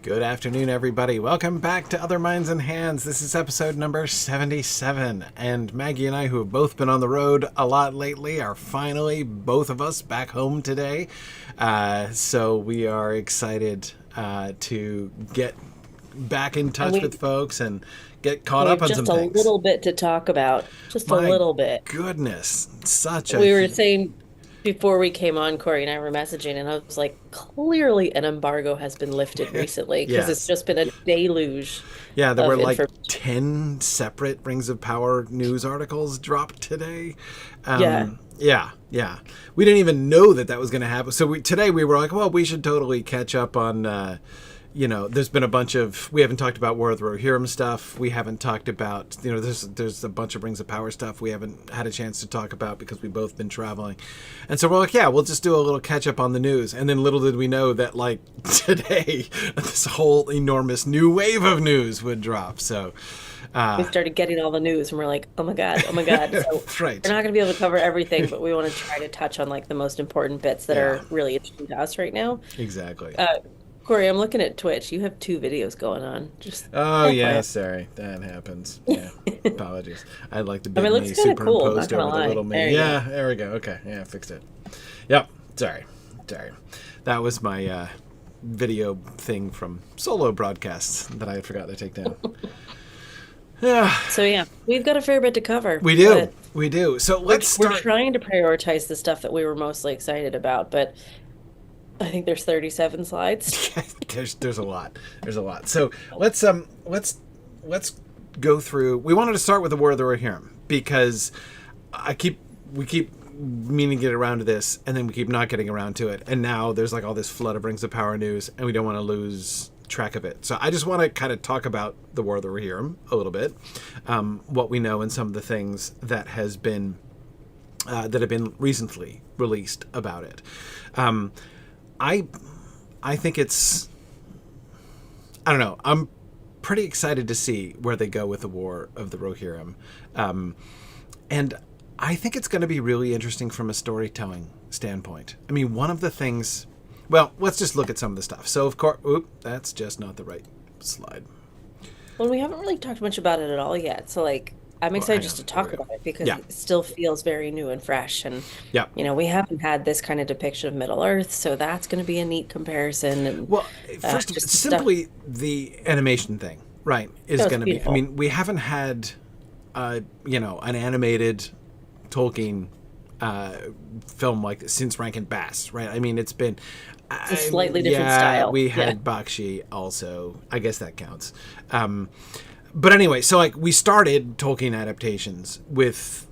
Good afternoon, everybody. Welcome back to Other Minds and Hands. This is episode number 77. And Maggie and I, who have both been on the road a lot lately, are finally, both of us, back home today. So we are excited to get back in touch with folks and get caught up on some things. Just a little bit to talk about. Just a little bit. Goodness, We were saying before we came on, Corey and I were messaging, and I was like, clearly an embargo has been lifted recently because it's just been a deluge. Yeah, there were like 10 separate Rings of Power news articles dropped today. Yeah. We didn't even know that was going to happen. So today we were like, well, we should totally catch up on... there's been a bunch of, we haven't talked about War of the Rohirrim stuff. We haven't talked about, there's a bunch of Rings of Power stuff we haven't had a chance to talk about because we've both been traveling. And so we're like, yeah, we'll just do a little catch up on the news. And then little did we know that like today, this whole enormous new wave of news would drop. So we started getting all the news and we're like, oh my God. So right. We're not going to be able to cover everything, but we want to try to touch on like the most important bits that are really interesting to us right now. Exactly. Corey, I'm looking at Twitch. You have two videos going on. Yeah, sorry. That happens. Yeah, apologies. I like the big me superimposed over the little me. Yeah, there we go. Okay, yeah, fixed it. Yep, sorry. That was my video thing from solo broadcasts that I forgot to take down. Yeah. So yeah, we've got a fair bit to cover. We do. So let's start. We're trying to prioritize the stuff that we were mostly excited about, but I think there's 37 slides. There's a lot. So let's go through. We wanted to start with the War of the Rohirrim because we keep meaning to get around to this, and then we keep not getting around to it. And now there's like all this flood of Rings of Power news, and we don't want to lose track of it. So I just want to kind of talk about the War of the Rohirrim a little bit, what we know and some of the things that have been recently released about it. I think it's, I don't know, I'm pretty excited to see where they go with the War of the Rohirrim. And I think it's going to be really interesting from a storytelling standpoint. I mean, one of the things, well, let's just look at some of the stuff. So, of course, that's just not the right slide. Well, we haven't really talked much about it at all yet. So, like, I'm excited just to talk about it because it still feels very new and fresh. And, we haven't had this kind of depiction of Middle-earth, so that's going to be a neat comparison. And, well, first, simply the animation thing, right, is going to be, I mean, we haven't had, an animated Tolkien film like this since Rankin Bass, right? I mean, it's been... It's a slightly different style. We had Bakshi also. I guess that counts. But anyway, so like we started Tolkien adaptations with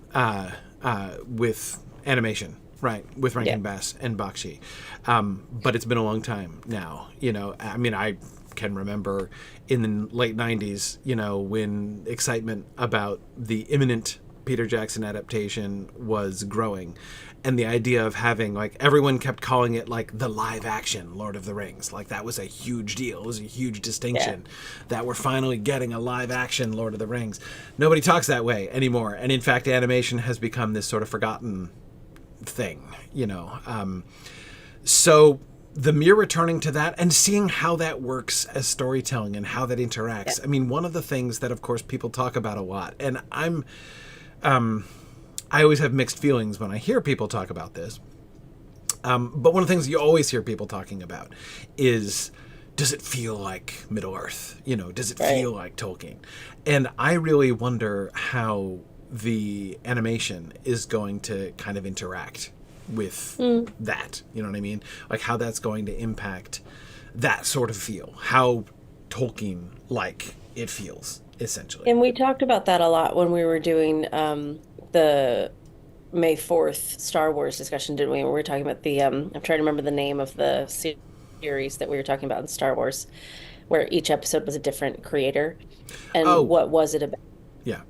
animation, right? With Rankin Bass and Bakshi. But it's been a long time now. I mean, I can remember in the late 90s, when excitement about the imminent Peter Jackson adaptation was growing. And the idea of having, like, everyone kept calling it, like, the live-action Lord of the Rings. Like, that was a huge deal. It was a huge distinction that we're finally getting a live-action Lord of the Rings. Nobody talks that way anymore. And, in fact, animation has become this sort of forgotten thing, So the mere returning to that and seeing how that works as storytelling and how that interacts. I mean, one of the things that, of course, people talk about a lot, and I always have mixed feelings when I hear people talk about this. But one of the things you always hear people talking about is, does it feel like Middle-earth? Does it feel like Tolkien? And I really wonder how the animation is going to kind of interact with that. You know what I mean? Like how that's going to impact that sort of feel. How Tolkien-like it feels, essentially. And we talked about that a lot when we were doing... the May 4th Star Wars discussion, didn't we? We were talking about the I'm trying to remember the name of the series that we were talking about in Star Wars, where each episode was a different creator. And what was it about? Yeah.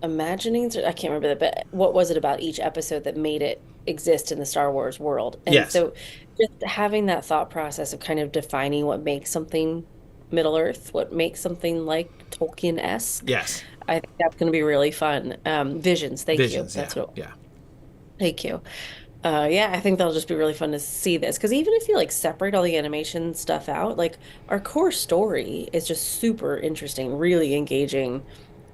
Imaginings? I can't remember that, but what was it about each episode that made it exist in the Star Wars world? And so just having that thought process of kind of defining what makes something Middle-earth, what makes something like Tolkien-esque. Yes. I think that's going to be really fun. Visions. Thank you. That's what. Yeah. Thank you. Yeah, I think that'll just be really fun to see this because even if you like separate all the animation stuff out, like our core story is just super interesting, really engaging.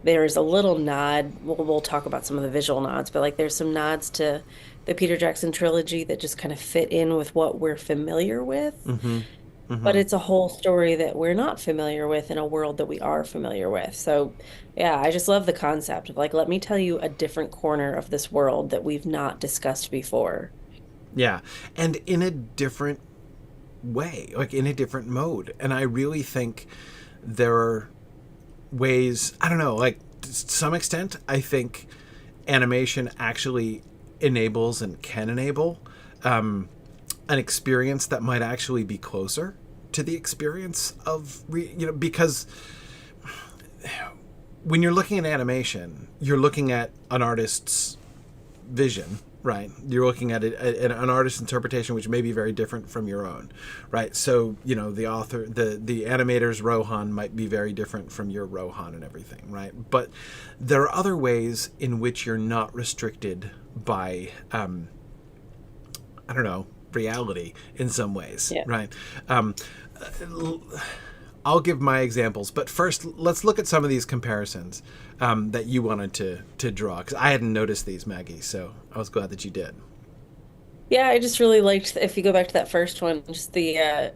There's a little nod. We'll talk about some of the visual nods, but like there's some nods to the Peter Jackson trilogy that just kind of fit in with what we're familiar with. Mm-hmm. But Mm-hmm. it's a whole story that we're not familiar with in a world that we are familiar with. So, yeah, I just love the concept of like, let me tell you a different corner of this world that we've not discussed before. Yeah. And in a different way, like in a different mode. And I really think there are ways, I don't know, like to some extent, I think animation actually enables and can enable an experience that might actually be closer to the experience of, because when you're looking at animation, you're looking at an artist's vision, right? You're looking at an artist's interpretation, which may be very different from your own, right? So, the author, the animator's Rohan might be very different from your Rohan and everything, right? But there are other ways in which you're not restricted by, I don't know, reality in some ways, Yeah. right? I'll give my examples, but first let's look at some of these comparisons that you wanted to draw, because I hadn't noticed these, Maggie, so I was glad that you did. Yeah, I just really liked if you go back to that first one, just the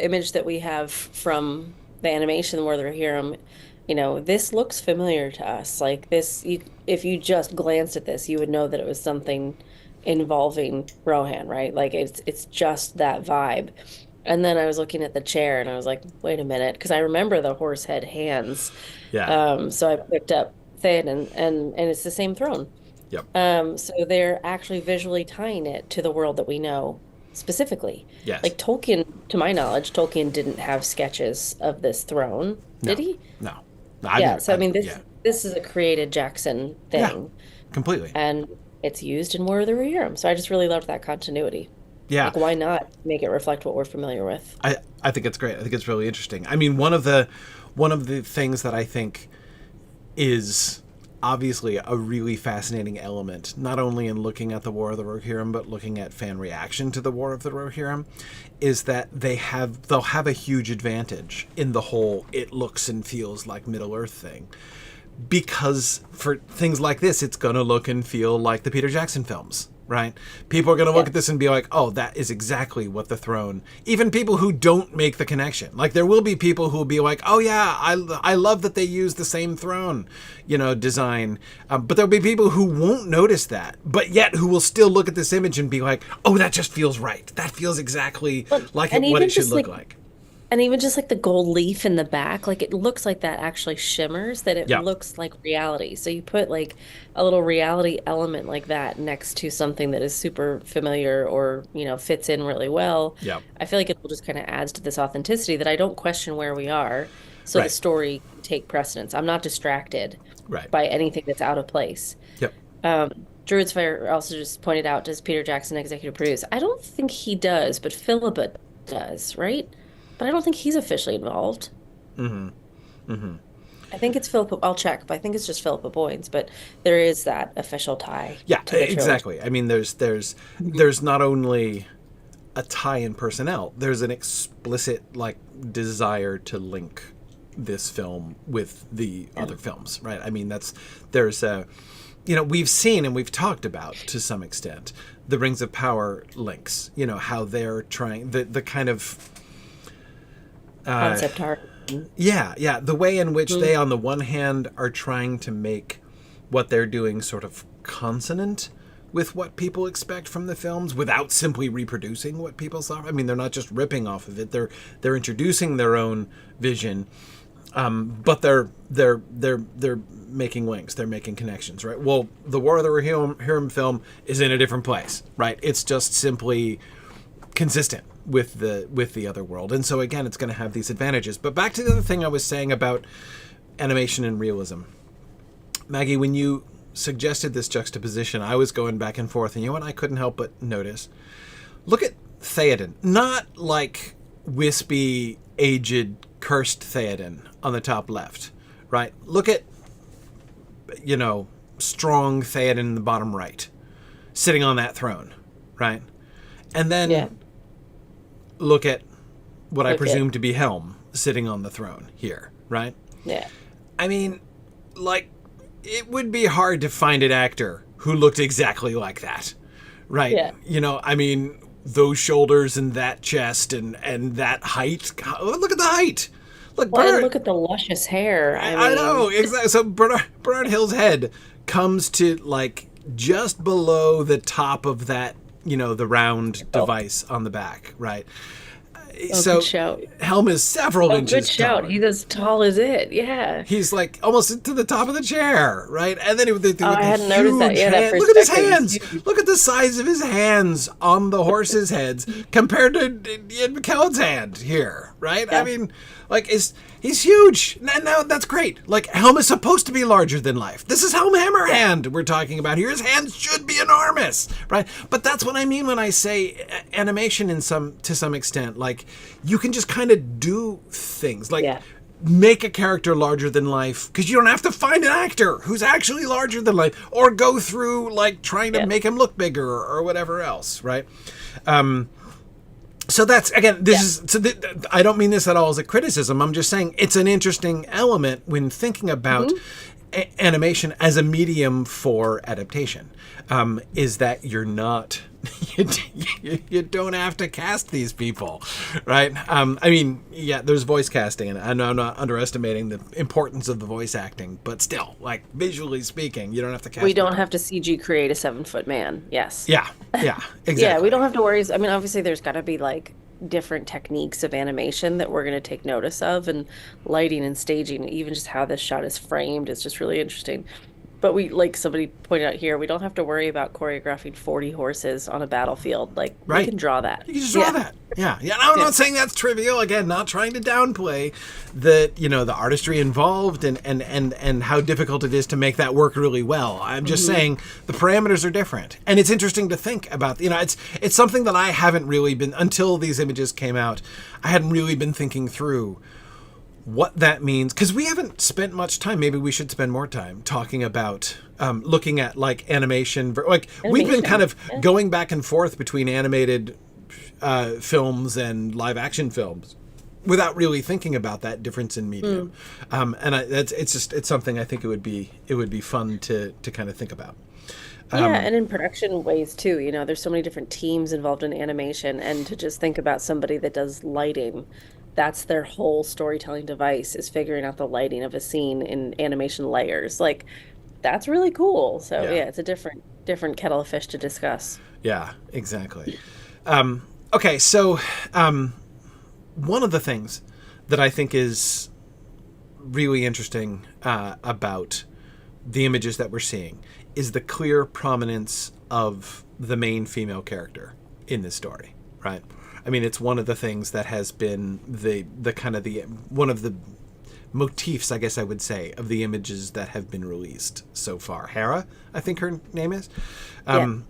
image that we have from the animation where they're here, this looks familiar to us. Like this, if you just glanced at this, you would know that it was something involving Rohan, right? Like it's just that vibe. And then I was looking at the chair and I was like, wait a minute, because I remember the horse head hands. Yeah. So I picked up Theoden and it's the same throne. Yep. So they're actually visually tying it to the world that we know specifically. Yes. Like Tolkien, to my knowledge, Tolkien didn't have sketches of this throne, did No. he? No. Yeah, so I mean Yeah. this is a created Jackson Yeah. thing, Completely. and it's used in War of the Rohirrim. So I just really loved that continuity. Yeah. Like, why not make it reflect what we're familiar with? I think it's great. I think it's really interesting. I mean, one of the things that I think is obviously a really fascinating element, not only in looking at the War of the Rohirrim, but looking at fan reaction to the War of the Rohirrim, is that they'll have a huge advantage in the whole it looks and feels like Middle Earth thing. Because for things like this, it's going to look and feel like the Peter Jackson films, right? People are going to look Yeah. at this and be like, oh, that is exactly what the throne, even people who don't make the connection. Like, there will be people who will be like, oh, yeah, I love that they use the same throne, design. But there'll be people who won't notice that, but yet who will still look at this image and be like, oh, that just feels right. That feels exactly But like and what even it should just look like like. And even just like the gold leaf in the back, like it looks like that actually shimmers, that it Yeah. looks like reality. So you put like a little reality element like that next to something that is super familiar or, fits in really well. Yeah. I feel like it will just kind of adds to this authenticity that I don't question where we are. So the Right. story can take precedence. I'm not distracted Right. by anything that's out of place. Yep. Druid's Fire also just pointed out, does Peter Jackson executive produce? I don't think he does, but Philippa does, right? But I don't think he's officially involved. Mm-hmm. Mm-hmm. I think it's Philippa. I'll check, but I think it's just Philippa Boyens. But there is that official tie Yeah, to the trilogy. exactly. I mean, Mhm. there's not only a tie in personnel, there's an explicit like desire to link this film with the Yeah. other films, right? I mean, there's a we've seen and we've talked about to some extent the Rings of Power links, how they're trying the kind of Concept art. yeah, the way in which Mhm. they, on the one hand, are trying to make what they're doing sort of consonant with what people expect from the films without simply reproducing what people saw. I mean, they're not just ripping off of it; they're introducing their own vision, but they're making links, they're making connections, right? Well, the War of the Rohirrim film is in a different place, right? It's just simply consistent with the other world, and so again, it's going to have these advantages. But back to the other thing I was saying about animation and realism, Maggie, when you suggested this juxtaposition, I was going back and forth, and you know what I couldn't help but notice? Look at Theoden, not like wispy, aged, cursed Theoden on the top left, right? Look at strong Theoden in the bottom right, sitting on that throne, right? And then Yeah. look at what I Look at. presume to be Helm sitting on the throne here, right? Yeah. I mean, like, it would be hard to find an actor who looked exactly like that, right? Yeah. You know, I mean, those shoulders and that chest and that height. Look at the height. Look, Well, and Bernard, look at the luscious hair. I I know mean, exactly. So Bernard Hill's head comes to like just below the top of that, you know, the round oh, device on the back, right? oh, So good shout. Helm is several Oh, good inches shout. taller. He's as tall as it. Yeah. He's like almost to the top of the chair, right? And then with Oh, I the hadn't noticed that. huge Yeah, that hand. Look at his perspective is hands. huge. Look at the size of his hands on the horses' heads compared to Ian McKellen's hand here, right? I Yeah. mean, like, he's huge. Now that's great. Like, Helm is supposed to be larger than life. This is Helm Hammerhand we're talking about here. His hands should be enormous, right? But that's what I mean when I say animation to some extent. Like, you can just kind of do things like. Yeah. Make a character larger than life because you don't have to find an actor who's actually larger than life or go through like trying to Yeah. make him look bigger or whatever else, right? So that's again, this is so I don't mean this at all as a criticism. I'm just saying it's an interesting element when thinking about animation as a medium for adaptation. Is that you're not you don't have to cast these people, right? I mean, yeah, there's voice casting, and I'm not underestimating the importance of the voice acting, but still, like visually speaking, you don't have to cast. We don't people. have to CG create a 7-foot man. Yes. Yeah, yeah, exactly. Yeah, we don't have to worry. I mean, obviously, there's got to be like different techniques of animation that we're going to take notice of, and lighting and staging, even just how this shot is framed is just really interesting. But we, like somebody pointed out here, we don't have to worry about choreographing 40 horses on a battlefield. Like, we Right. can draw that. You can just draw that. Yeah. Yeah. And I'm not saying that's trivial. Again, not trying to downplay the, you know, the artistry involved and how difficult it is to make that work really well. I'm just saying the parameters are different. And it's interesting to think about, you know, it's something that I haven't really been, until these images came out, I hadn't really been thinking through what that means, because we haven't spent much time. Maybe we should spend more time talking about looking at like animation. Like we've been kind of going back and forth between animated films and live action films without really thinking about that difference in medium. And it's something I think it would be fun to kind of think about. Yeah, and in production ways too. You know, there's so many different teams involved in animation, and to just think about somebody that does lighting, that's their whole storytelling device is figuring out the lighting of a scene in animation layers. Like, that's really cool. So Yeah. yeah, it's a different kettle of fish to discuss. Yeah, exactly. Okay, so one of the things that I think is really interesting about the images that we're seeing is the clear prominence of the main female character in this story, right? I mean, it's one of the things that has been the kind of the one of the motifs, I guess I would say, of the images that have been released so far. Hera, I think her name is. And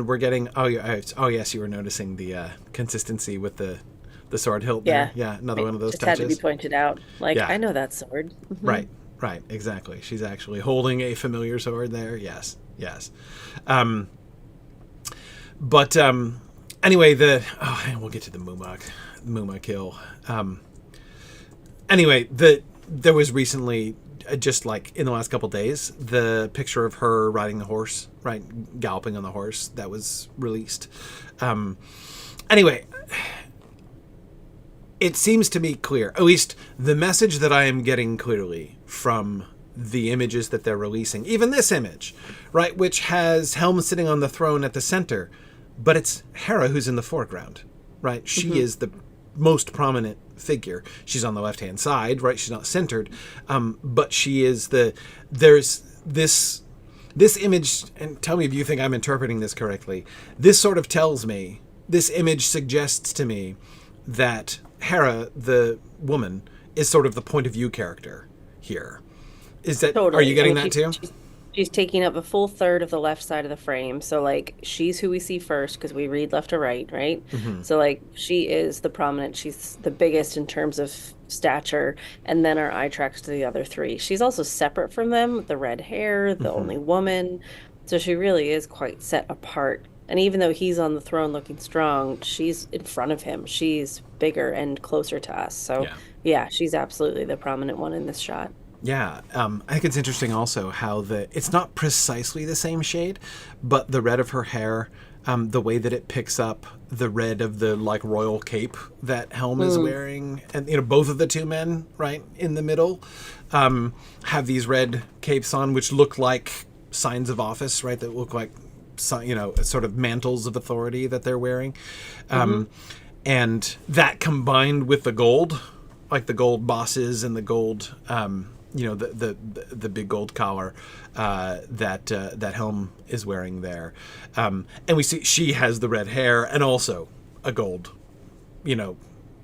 we're getting yes, you were noticing the consistency with the sword hilt there. Yeah, another one of those just touches. had to be pointed out. Like, Yeah. I know that sword. Right, exactly. She's actually holding a familiar sword there. Yes. But anyway, we'll get to the Muma kill. Anyway, there was recently, just like in the last couple days, the picture of her riding the horse, right, galloping on the horse, that was released. Anyway, it seems to me clear, at least the message that I am getting clearly from the images that they're releasing, even this image, right, which has Helm sitting on the throne at the center, but it's Hera who's in the foreground, right? She is the most prominent figure. She's on the left-hand side, right? She's not centered, but she is there's this image, and tell me if you think I'm interpreting this correctly. This sort of tells me, this image suggests to me that Hera, the woman, is sort of the point of view character here. Is that, Totally. are you getting I mean, that too? she's taking up a full third of the left side of the frame. So, like, she's who we see first because we read left to right, right? So, like, she is the prominent, she's the biggest in terms of stature, and then our eye tracks to the other three. She's also separate from them, the red hair, the only woman. So she really is quite set apart And even though he's on the throne looking strong, she's in front of him. She's bigger and closer to us. So, Yeah. yeah, she's absolutely the prominent one in this shot. Yeah, I think it's interesting also how it's not precisely the same shade, but the red of her hair, the way that it picks up the red of the like royal cape that Helm is Mm. wearing, and both of the two men right in the middle have these red capes on, which look like signs of office, right? That look like sort of mantles of authority that they're wearing, Hmm. and that combined with the gold, like the gold bosses and the gold. The big gold collar that Helm is wearing there, and we see she has the red hair and also a gold,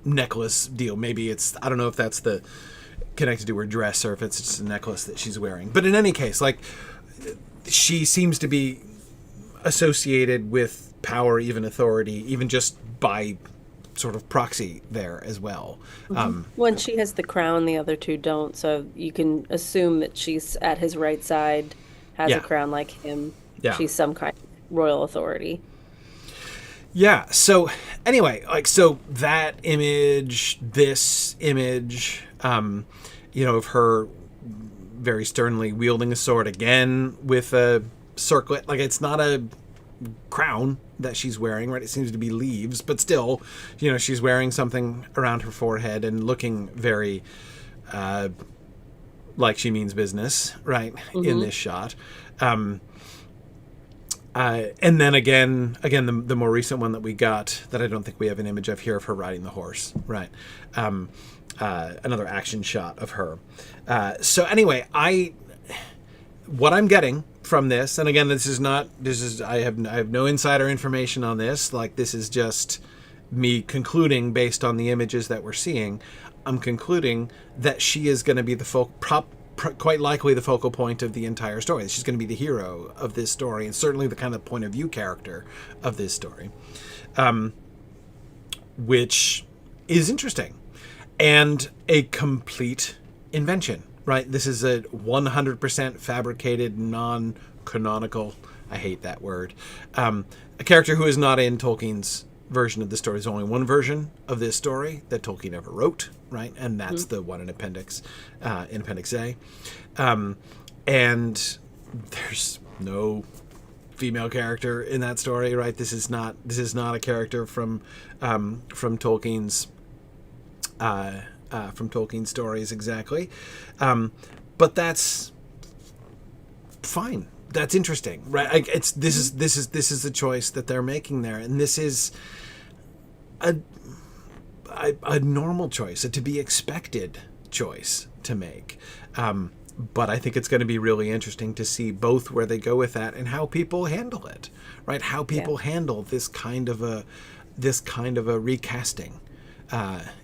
necklace deal. Maybe it's, I don't know if that's the connected to her dress or if it's just a necklace that she's wearing. But in any case, like she seems to be associated with power, even authority, even just by sort of proxy there as well. One, she has the crown, the other two don't. So you can assume that she's at his right side, has a Yeah, crown like him. yeah. She's some kind of royal authority. Yeah. So anyway, like, so that image, this image, of her very sternly wielding a sword again with a circlet. Like, it's not a crown that she's wearing, right? It seems to be leaves, but still, she's wearing something around her forehead and looking very, like she means business, right? In Hmm. this shot. And then again, the more recent one that we got that I don't think we have an image of here of her riding the horse, right? Another action shot of her. So anyway, what I'm getting from this, and again, I have no insider information on this. Like, this is just me concluding based on the images that we're seeing. I'm concluding that she is going to be quite likely the focal point of the entire story. She's going to be the hero of this story, and certainly the kind of point of view character of this story, which is interesting and a complete invention, right? This is a 100% fabricated, non-canonical, I hate that word, a character who is not in Tolkien's version of the story. There's only one version of this story that Tolkien ever wrote, right? And that's the one in Appendix A. And there's no female character in that story, right? This is not a character from Tolkien's stories exactly, but that's fine. That's interesting, right? This is the choice that they're making there, and this is a normal choice, a to be expected choice to make. But I think it's going to be really interesting to see both where they go with that and how people handle it, right? How Yeah. people handle this kind of a recasting,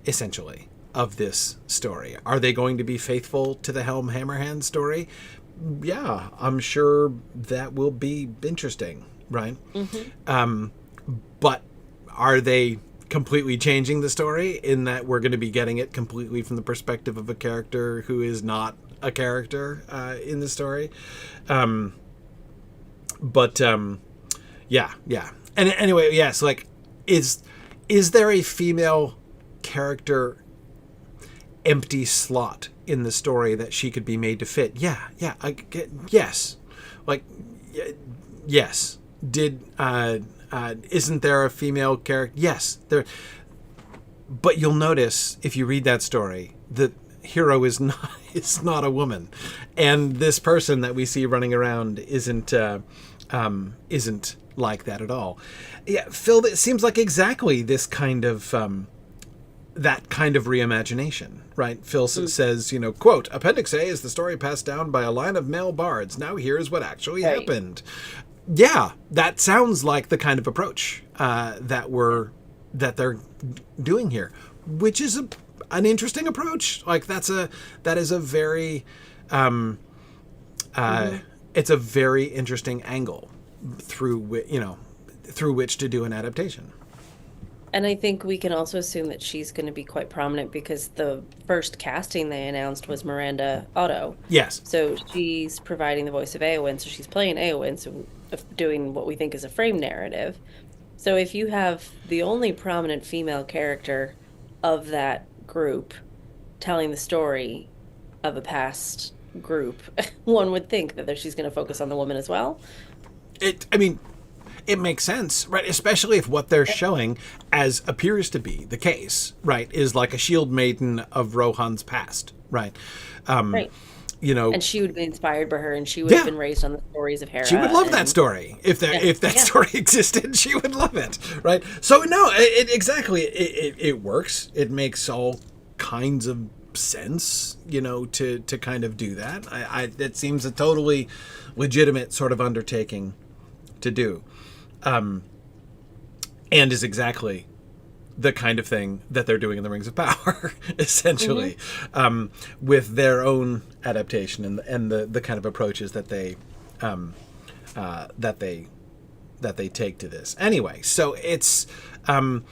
essentially, of this story. Are they going to be faithful to the Helm Hammerhand story? Yeah, I'm sure that will be interesting, right? Hmm. But are they completely changing the story in that we're going to be getting it completely from the perspective of a character who is not a character in the story? But yeah. And anyway, yes, like, is there a female character empty slot in the story that she could be made to fit? Yes, like, yes. Did isn't there a female character? Yes, there. But you'll notice if you read that story, the hero is not a woman, and this person that we see running around isn't like that at all. Yeah, Phil, it seems like exactly this kind of that kind of reimagination, right? Phil says, quote, Appendix A is the story passed down by a line of male bards. Now here's what actually Right. happened. Yeah, that sounds like the kind of approach that they're doing here, which is an interesting approach. Like, that is a very Hmm. it's a very interesting angle through which to do an adaptation. And I think we can also assume that she's going to be quite prominent because the first casting they announced was Miranda Otto. Yes. So she's providing the voice of Eowyn. So she's playing Eowyn. So doing what we think is a frame narrative. So if you have the only prominent female character of that group telling the story of a past group, one would think that she's going to focus on the woman as well. I mean, it makes sense, right? Especially if what they're showing, as appears to be the case, right, is like a shield maiden of Rohan's past, right? Right. You know, And she would be inspired by her, and she would have yeah, been raised on the stories of Hera. she would love that And story. If that yeah, story existed, she would love it, right? So no, exactly, it works. It makes all kinds of sense, you know, to kind of do that. It seems a totally legitimate sort of undertaking to do, and is exactly the kind of thing that they're doing in the Rings of Power, essentially, with their own adaptation and the kind of approaches that they that they take to this. Anyway, so it's one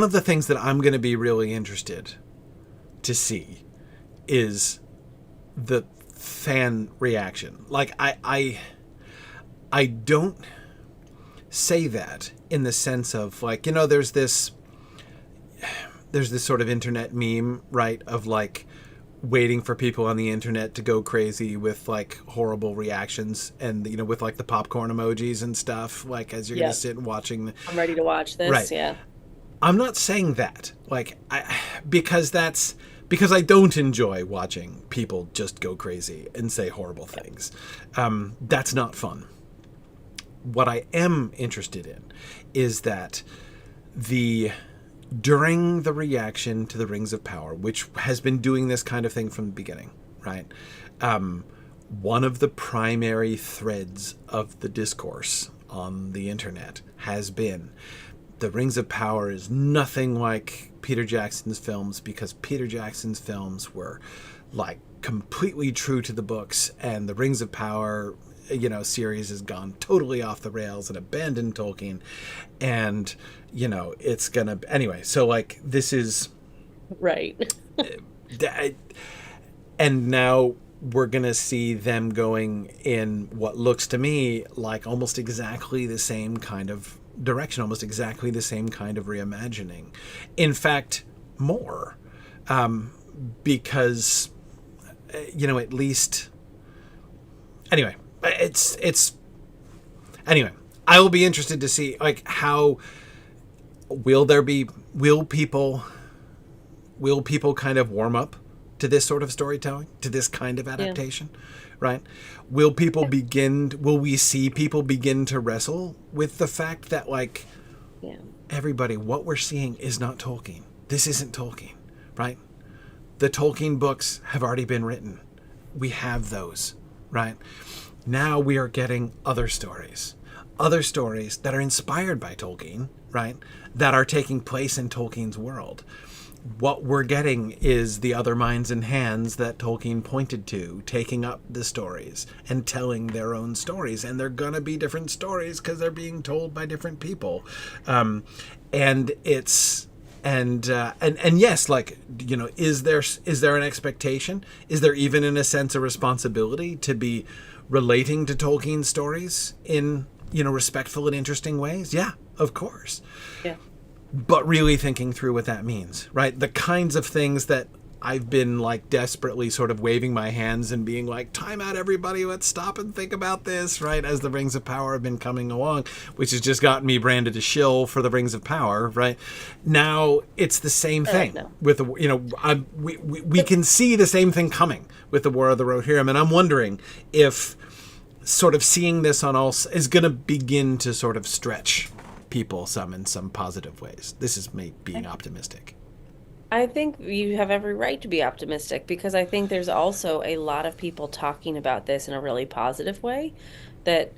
of the things that I'm going to be really interested to see is the fan reaction. Like I don't say that in the sense of, like, you know, there's this sort of internet meme, right, of like waiting for people on the internet to go crazy with like horrible reactions, and, you know, with like the popcorn emojis and stuff, like as you're gonna sit and watching I'm ready to watch this. Right. Yeah. I'm not saying that, like, because I don't enjoy watching people just go crazy and say horrible things. That's not fun. What I am interested in is that during the reaction to the Rings of Power, which has been doing this kind of thing from the beginning, right? One of the primary threads of the discourse on the internet has been the Rings of Power is nothing like Peter Jackson's films, because Peter Jackson's films were like completely true to the books, and the Rings of Power, you know, series has gone totally off the rails and abandoned Tolkien, and, you know, it's gonna anyway. So like this is right. And now we're gonna see them going in what looks to me like almost exactly the same kind of direction, almost exactly the same kind of reimagining. In fact, more, because, you know, at least anyway, it's anyway, I will be interested to see, like, how will people kind of warm up to this sort of storytelling, to this kind of adaptation, right? Will we see people begin to wrestle with the fact that, like, everybody, what we're seeing is not Tolkien. This isn't Tolkien, right? The Tolkien books have already been written. We have those, right? Now we are getting other stories that are inspired by Tolkien, right? That are taking place in Tolkien's world. What we're getting is the other minds and hands that Tolkien pointed to, taking up the stories and telling their own stories. And they're going to be different stories because they're being told by different people. And yes, like, you know, is there an expectation? Is there even, in a sense, a responsibility to be relating to Tolkien's stories in, you know, respectful and interesting ways? Yeah, of course. Yeah. But really thinking through what that means, right? The kinds of things that I've been, like, desperately sort of waving my hands and being like, time out, everybody, let's stop and think about this, right? As the Rings of Power have been coming along, which has just gotten me branded a shill for the Rings of Power, right? Now it's the same thing with the, you know, we can see the same thing coming with the War of the Rohirrim, and I'm wondering if sort of seeing this on all is going to begin to sort of stretch people in some positive ways. This is me being optimistic. I think you have every right to be optimistic, because I think there's also a lot of people talking about this in a really positive way that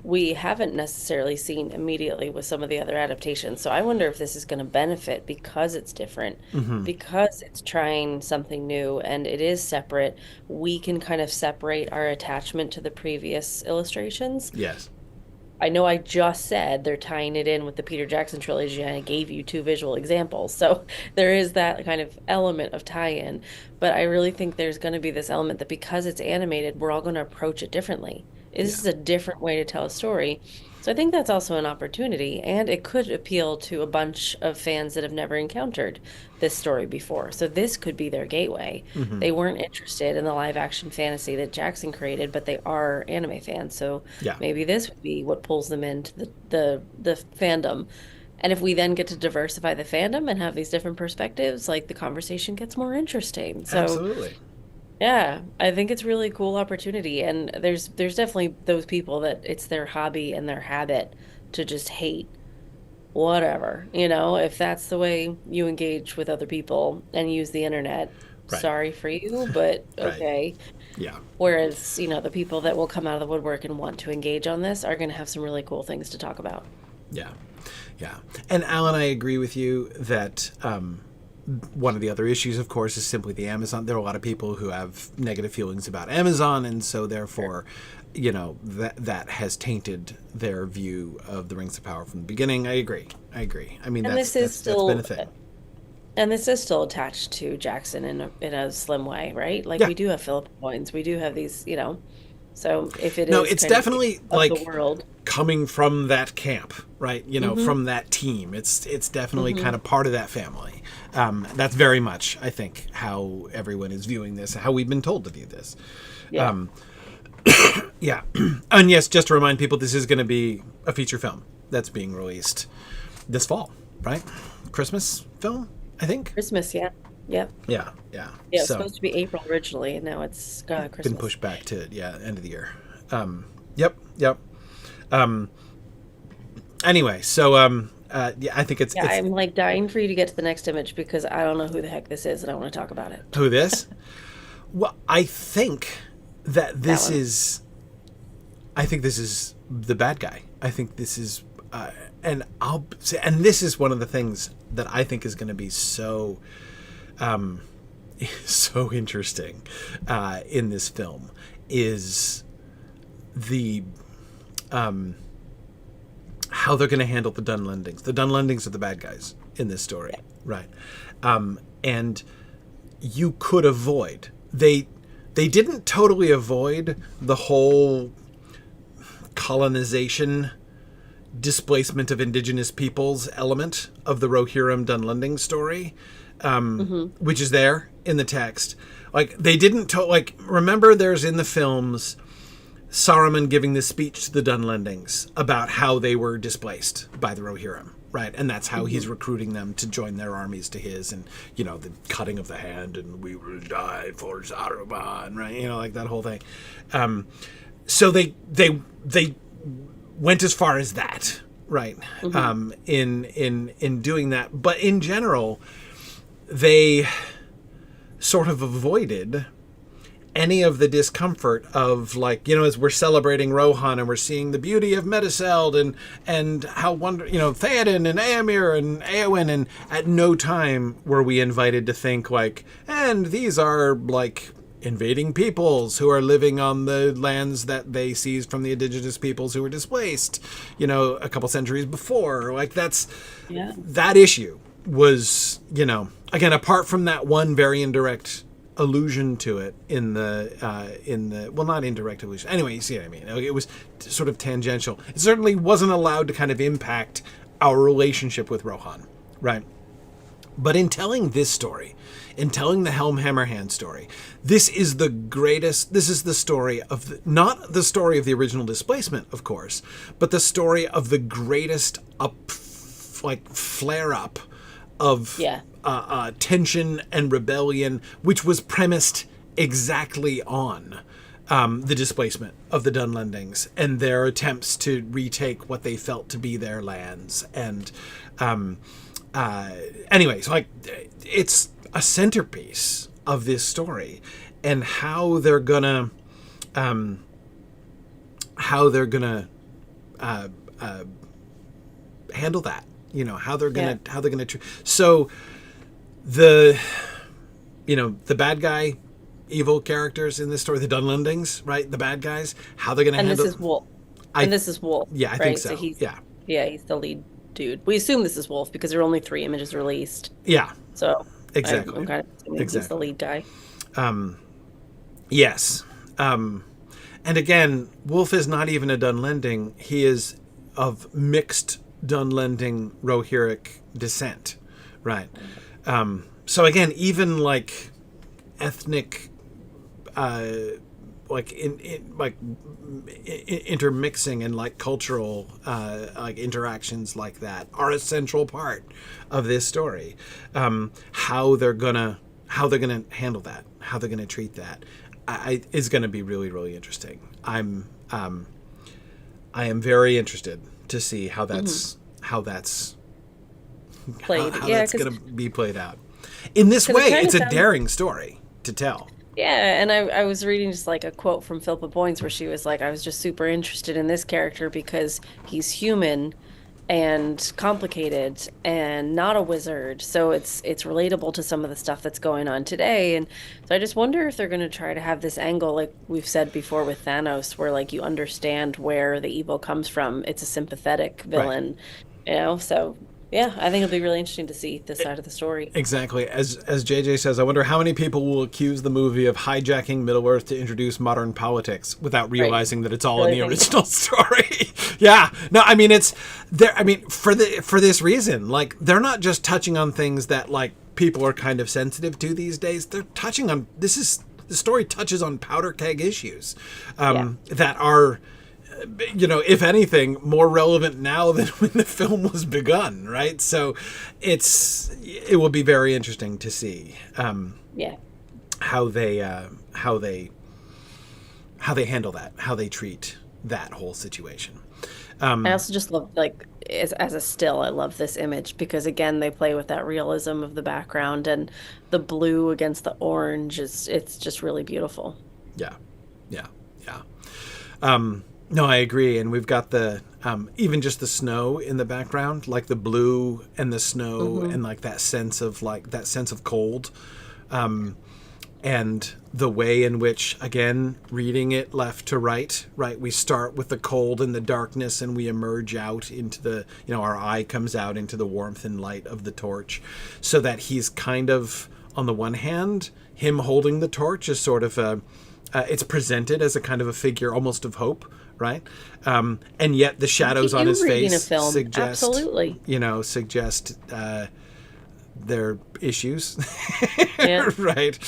we haven't necessarily seen immediately with some of the other adaptations. So I wonder if this is going to benefit because it's different, because it's trying something new and it is separate. We can kind of separate our attachment to the previous illustrations. Yes. I know I just said they're tying it in with the Peter Jackson trilogy, and I gave you two visual examples. So there is that kind of element of tie-in. But I really think there's going to be this element that because it's animated, we're all going to approach it differently. This Yeah. is a different way to tell a story. So I think that's also an opportunity, and it could appeal to a bunch of fans that have never encountered this story before. So this could be their gateway. Hmm. They weren't interested in the live action fantasy that Jackson created, but they are anime fans. So Yeah. maybe this would be what pulls them into the fandom. And if we then get to diversify the fandom and have these different perspectives, like the conversation gets more interesting. So Absolutely. yeah, I think it's really cool opportunity. And there's definitely those people that it's their hobby and their habit to just hate whatever. If that's the way you engage with other people and use the internet, Right. sorry for you, but Right. okay. Yeah. Whereas, the people that will come out of the woodwork and want to engage on this are going to have some really cool things to talk about. Yeah. Yeah. And Alan, I agree with you that one of the other issues, of course, is simply the Amazon. There are a lot of people who have negative feelings about Amazon, and so therefore, that has tainted their view of the Rings of Power from the beginning. I agree. I mean, And that's this is that's been a still thing. and this is still attached to Jackson in a slim way, right? Like Yeah. we do have Philip coins, we do have these, so if it No, is it's kind of definitely of the like world. coming from that camp, right? Hmm. From that team. It's definitely Hmm. kind of part of that family. That's very much, I think, how everyone is viewing this, how we've been told to view this. Yeah. Yeah. And yes, just to remind people, this is going to be a feature film that's being released this fall, right? Christmas film, I think. Christmas, yeah. Yep. Yeah, yeah. Yeah, it's So, supposed to be April originally, and now it's been Christmas. pushed back to, end of the year. Yep, yep. Anyway, so, yeah, I think Yeah, it's I'm like dying for you to get to the next image because I don't know who the heck this is and I want to talk about it. who this? Well, I think that That this one. is. I think this is the bad guy. I think this is, and I'll say, and this is one of the things that I think is going to be so, so interesting in this film is the how they're going to handle the Dunlendings. The Dunlendings are the bad guys in this story, right? And you could avoid they didn't totally avoid the whole colonization displacement of indigenous peoples element of the Rohirrim Dunlending story, Hmm. which is there in the text. Like they didn't like remember there's in the films Saruman giving this speech to the Dunlendings about how they were displaced by the Rohirrim, right? And that's how he's Hmm. recruiting them to join their armies to his, and the cutting of the hand, and we will die for Saruman, right? Like that whole thing. So they went as far as that, right? Hmm. In doing that, but in general, they sort of avoided any of the discomfort of as we're celebrating Rohan and we're seeing the beauty of Meduseld and how Theoden and Aemir and Eowyn, and at no time were we invited to think and these are invading peoples who are living on the lands that they seized from the indigenous peoples who were displaced a couple centuries before. That's Yeah. that issue was again, apart from that one very indirect allusion to it in the well, not indirect allusion, anyway, you see what I mean. It was sort of tangential. It certainly wasn't allowed to kind of impact our relationship with Rohan, right? But in telling this story, in telling the Helm Hammerhand story, this is the greatest. This is the story of not the story of the original displacement, of course, but the story of the greatest flare up of Yeah. tension and rebellion, which was premised exactly on the displacement of the Dunlendings and their attempts to retake what they felt to be their lands. And anyways, it's a centerpiece of this story, and how they're gonna handle that. How they're Yeah. gonna so the the bad guy evil characters in this story, the Dunlendings, right? The bad guys, how they're gonna And this handle is well, And this is Wolf, Yeah, I think right? so. So he's Yeah. yeah, he's the lead dude. We assume this is Wolf because there are only 3 images released. Yeah, So exactly. I'm kind of assuming he's the Exactly. lead guy. Yes. And again, Wolf is not even a Dunlending. He is of mixed Dunlending Rohirric descent, right? So again, even like ethnic, like intermixing and like cultural like interactions like that are a central part of this story. How they're gonna handle that, how they're gonna treat that, is going to be really, really interesting. I am very interested to see how that's Played. how Yeah, that's going to be played out. In this way, it kind it's of a sounds. daring story to tell. Yeah, and I was reading just like a quote from Philippa Boyens where she was like, I was just super interested in this character because he's human and complicated and not a wizard. So it's relatable to some of the stuff that's going on today. And so I just wonder if they're going to try to have this angle, like we've said before with Thanos, where like you understand where the evil comes from. It's a sympathetic Right. villain, you know? So yeah, I think it'll be really interesting to see this side of the story. Exactly. As JJ says, I wonder how many people will accuse the movie of hijacking Middle-earth to introduce modern politics without Right. realizing that it's all in Really the think original story. Yeah. No, I mean it's there. I mean for this reason, like they're not just touching on things that like people are kind of sensitive to these days. They're touching on the story touches on powder keg issues yeah. that are, if anything, more relevant now than when the film was begun, right? So it will be very interesting to see Yeah. how they handle that, how they treat that whole situation. I also just love like as a still, I love this image because again they play with that realism of the background and the blue against the orange is it's just really beautiful. Yeah, yeah, yeah. No, I agree, and we've got the even just the snow in the background, like the blue and the snow, Hmm. and like that sense of cold. And the way in which, again, reading it left to right, we start with the cold and the darkness and we emerge out into the, our eye comes out into the warmth and light of the torch, so that he's kind of, on the one hand, him holding the torch is sort of it's presented as a kind of a figure almost of hope, right? And yet the Look shadows at on you his reading a face film. Absolutely. suggest their issues, Yeah. right?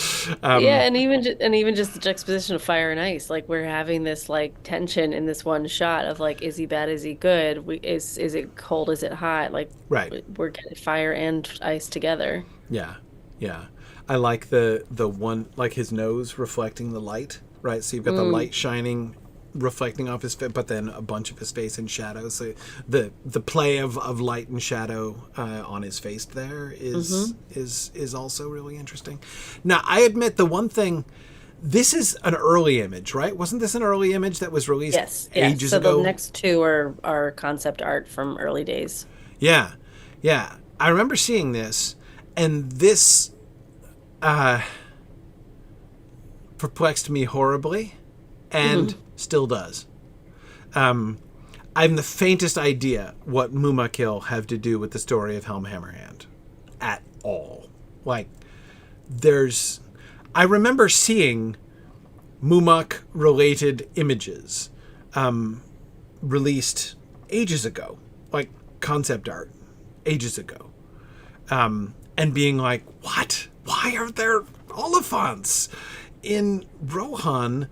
Yeah, and even just the juxtaposition of fire and ice, like we're having this like tension in this one shot of like, is he bad? Is he good? Is it cold? Is it hot? Like Right. we're getting fire and ice together. Yeah. Yeah. I like the one, like his nose reflecting the light, right? So you've got the Mm, light shining, reflecting off his face, but then a bunch of his face in shadow. So the play of light and shadow on his face there hmm is also really interesting. Now, I admit the one thing. This is an early image, right? Wasn't this an early image that was released Yes, yes. ages So the ago? next two are concept art from early days. Yeah, yeah. I remember seeing this, and this perplexed me horribly, and Hmm. still does. I have the faintest idea what Mumakil have to do with the story of Helm Hammerhand at all. Like, I remember seeing Mumak related images released ages ago, like concept art ages ago, and being like, what? Why are there Oliphants in Rohan?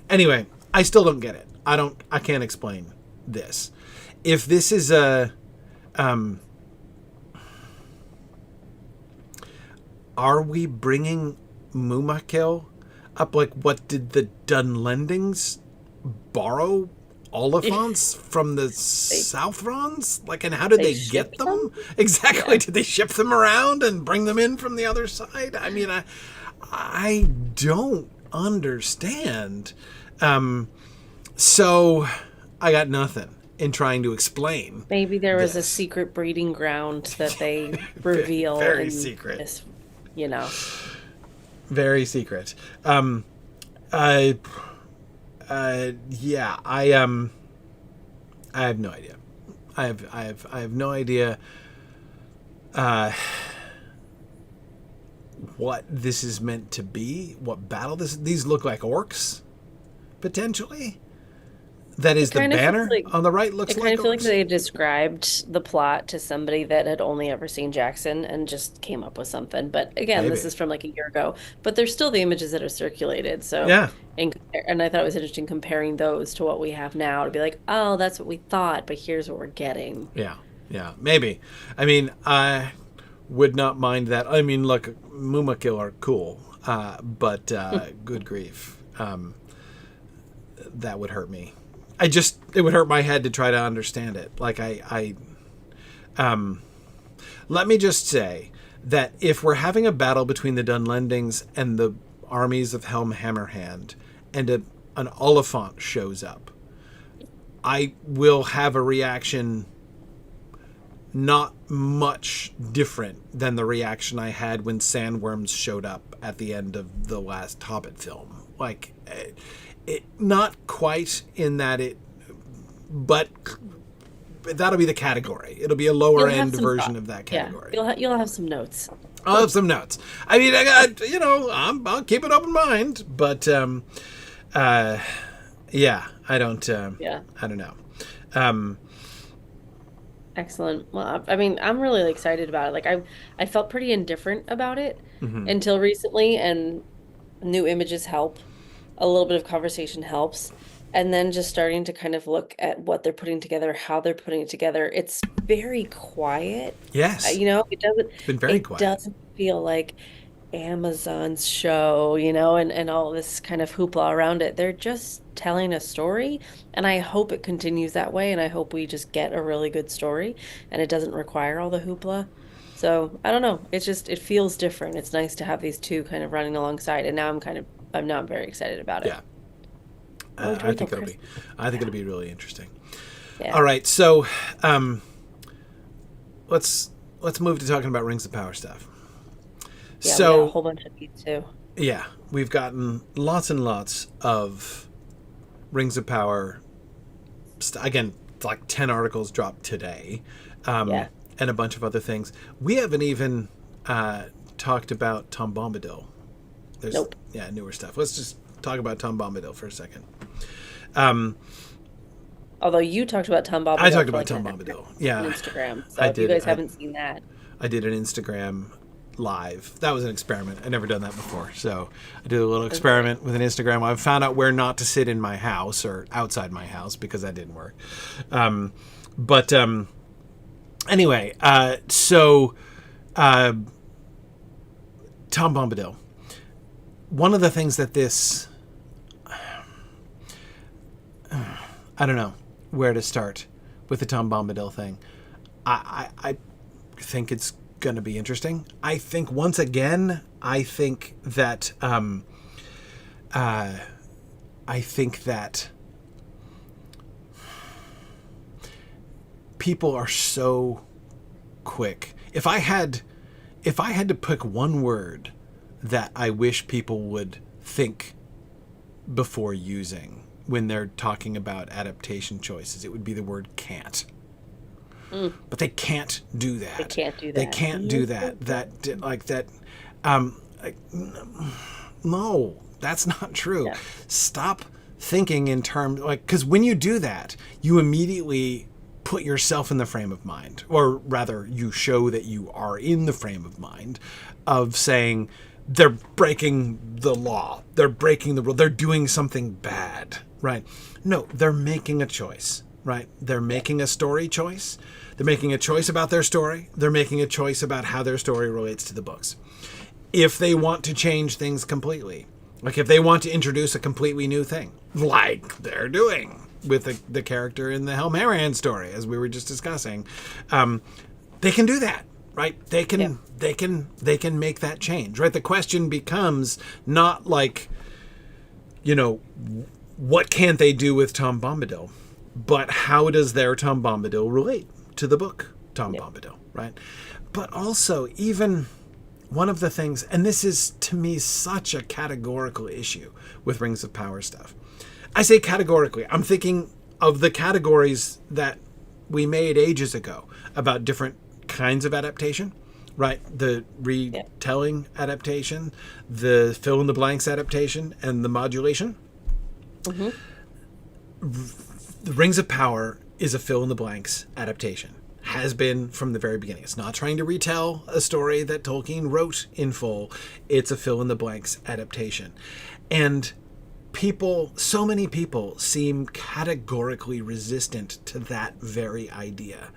Anyway, I still don't get it. I can't explain this. If this is are we bringing Mumakil up? Like, what did the Dunlendings borrow Oliphants from the They Southrons? Like, and how did they they get shipped them? them? Exactly. Yeah. Did they ship them around and bring them in from the other side? I mean, I don't understand. So I got nothing in trying to explain Maybe there was a this. secret breeding ground that they reveal Very in secret. this, you know. Very secret. I Yeah, I have no idea. I have no idea what this is meant to be, what battle these look like orcs, potentially. That is the banner on the right looks I like kind of feel like orcs. they described the plot to somebody that had only ever seen Jackson and just came up with something. But again, this Maybe. is from like a year ago. But there's still the images that are circulated. So, Yeah. and I thought it was interesting comparing those to what we have now to be like, oh, that's what we thought, but here's what we're getting. Yeah. Yeah. Maybe. I mean, I would not mind that. I mean, look, Mumakil are cool, but good grief, that would hurt me. It would hurt my head to try to understand it. Like let me just say that if we're having a battle between the Dunlendings and the armies of Helm Hammerhand, and an Oliphant shows up, I will have a reaction not much different than the reaction I had when sandworms showed up at the end of the last Hobbit film. Like, it not quite in that but that'll be the category. It'll be a lower end version of that category. Yeah, you'll have some notes. I'll have some notes. I mean, I got, I'll keep an open mind, but yeah, I don't know. Excellent. Well, I mean, I'm really excited about it. Like I felt pretty indifferent about it until recently, and new images help. A little bit of conversation helps. And then just starting to kind of look at what they're putting together, how they're putting it together. It's very quiet. Yes. It's been very quiet. It doesn't feel like Amazon's show, and all this kind of hoopla around it. They're just telling a story, and I hope it continues that way, and I hope we just get a really good story and it doesn't require all the hoopla. So, I don't know. It feels different. It's nice to have these two kind of running alongside, and now I'm not very excited about it. Yeah. I think it'll be really interesting. Yeah. All right, so let's move to talking about Rings of Power stuff. Yeah, so we got a whole bunch of these too. Yeah, we've gotten lots and lots of Rings of Power. Again, like 10 articles dropped today, and a bunch of other things. We haven't even talked about Tom Bombadil. Nope. Yeah, newer stuff. Let's just talk about Tom Bombadil for a second. Although you talked about Tom Bombadil. I talked about Tom Bombadil. Yeah. On Instagram. So I if did. You guys haven't seen that. I did an Instagram live. That was an experiment. I'd never done that before. So I did a little experiment with an Instagram. I found out where not to sit in my house or outside my house because that didn't work. Anyway, so Tom Bombadil. One of the things that this... I don't know where to start with the Tom Bombadil thing. I think it's going to be interesting. I think once again, I think that people are so quick. If I had to pick one word that I wish people would think before using when they're talking about adaptation choices, it would be the word can't. But they can't do that. They can't do that. They can't do that. No, that's not true. Yeah. Stop thinking in terms, because when you do that, you immediately put yourself in the frame of mind, or rather you show that you are in the frame of mind of saying they're breaking the law, they're breaking the rule, they're doing something bad, right? No, they're making a choice, right? They're making a story choice. They're making a choice about their story. They're making a choice about how their story relates to the books. If they want to change things completely, like if they want to introduce a completely new thing, like they're doing with the character in the Helm Hammerhand story, as we were just discussing, they can do that, right? They can make that change, right? The question becomes not like, what can't they do with Tom Bombadil, but how does their Tom Bombadil relate to the book Tom Bombadil, right? But also, even one of the things, and this is to me such a categorical issue with Rings of Power stuff, I say categorically. I'm thinking of the categories that we made ages ago about different kinds of adaptation, right? The retelling adaptation, the fill in the blanks adaptation, and the modulation. Mm-hmm. The Rings of Power is a fill in the blanks adaptation. Has been from the very beginning. It's not trying to retell a story that Tolkien wrote in full. It's a fill in the blanks adaptation. And so many people seem categorically resistant to that very idea.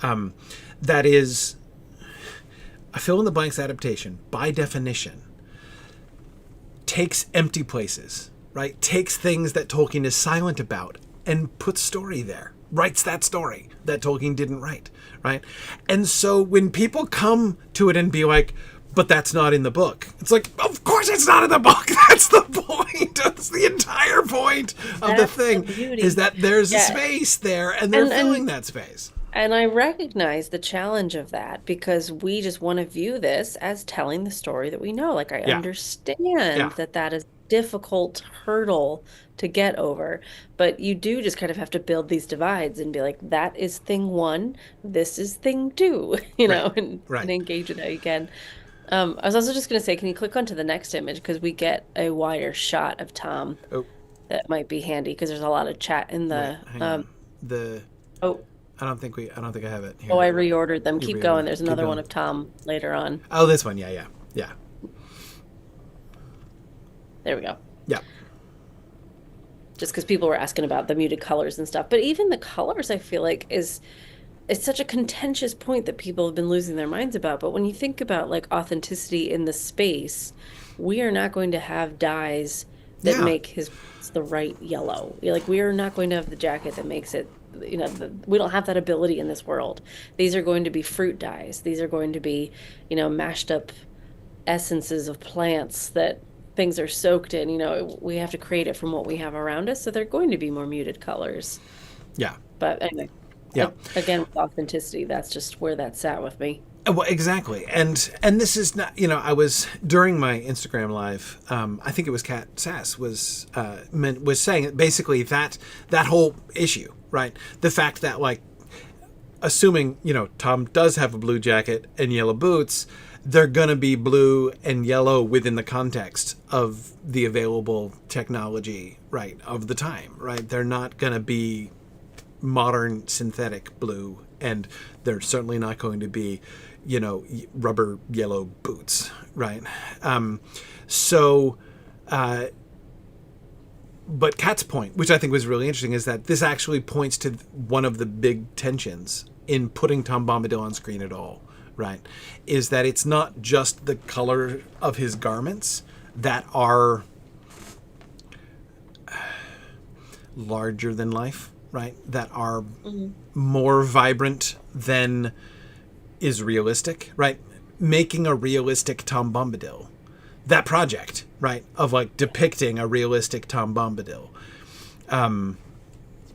That is, a fill in the blanks adaptation, by definition, takes empty places, right? Takes things that Tolkien is silent about and puts story there. Writes that story that Tolkien didn't write, right? And so when people come to it and be like, but that's not in the book, it's like, of course it's not in the book. That's the point. That's the entire point of the thing, is that there's a space there and they're filling that space. And I recognize the challenge of that because we just want to view this as telling the story that we know. Like, I understand that is a difficult hurdle to get over, but you do just kind of have to build these divides and be like, that is thing one, this is thing two, and engage with it again. I was also just going to say, can you click onto the next image, because we get a wider shot of Tom. That might be handy because there's a lot of chat in the I don't think I have it here. I reordered them. Keep going. There's another one of Tom later on. Oh, this one. Yeah. There we go. Yeah. Just because people were asking about the muted colors and stuff. But even the colors, I feel like, it's such a contentious point that people have been losing their minds about. But when you think about like authenticity in the space, we are not going to have dyes that make his the right yellow. Like, we are not going to have the jacket that makes it, we don't have that ability in this world. These are going to be fruit dyes. These are going to be, mashed up essences of plants that things are soaked in. We have to create it from what we have around us. So they're going to be more muted colors. Yeah. But anyway, again, with authenticity, that's just where that sat with me. Well, exactly. And this is not, I was, during my Instagram live, I think it was Kat Sass was saying basically that whole issue, right? The fact that, like, assuming, Tom does have a blue jacket and yellow boots, they're going to be blue and yellow within the context of the available technology, right, of the time, right? They're not going to be modern synthetic blue, and they're certainly not going to be, rubber yellow boots, right? But Kat's point, which I think was really interesting, is that this actually points to one of the big tensions in putting Tom Bombadil on screen at all, right? Is that it's not just the color of his garments that are larger than life, right? That are more vibrant than is realistic, right? Making a realistic Tom Bombadil, that project, right, of like depicting a realistic Tom Bombadil,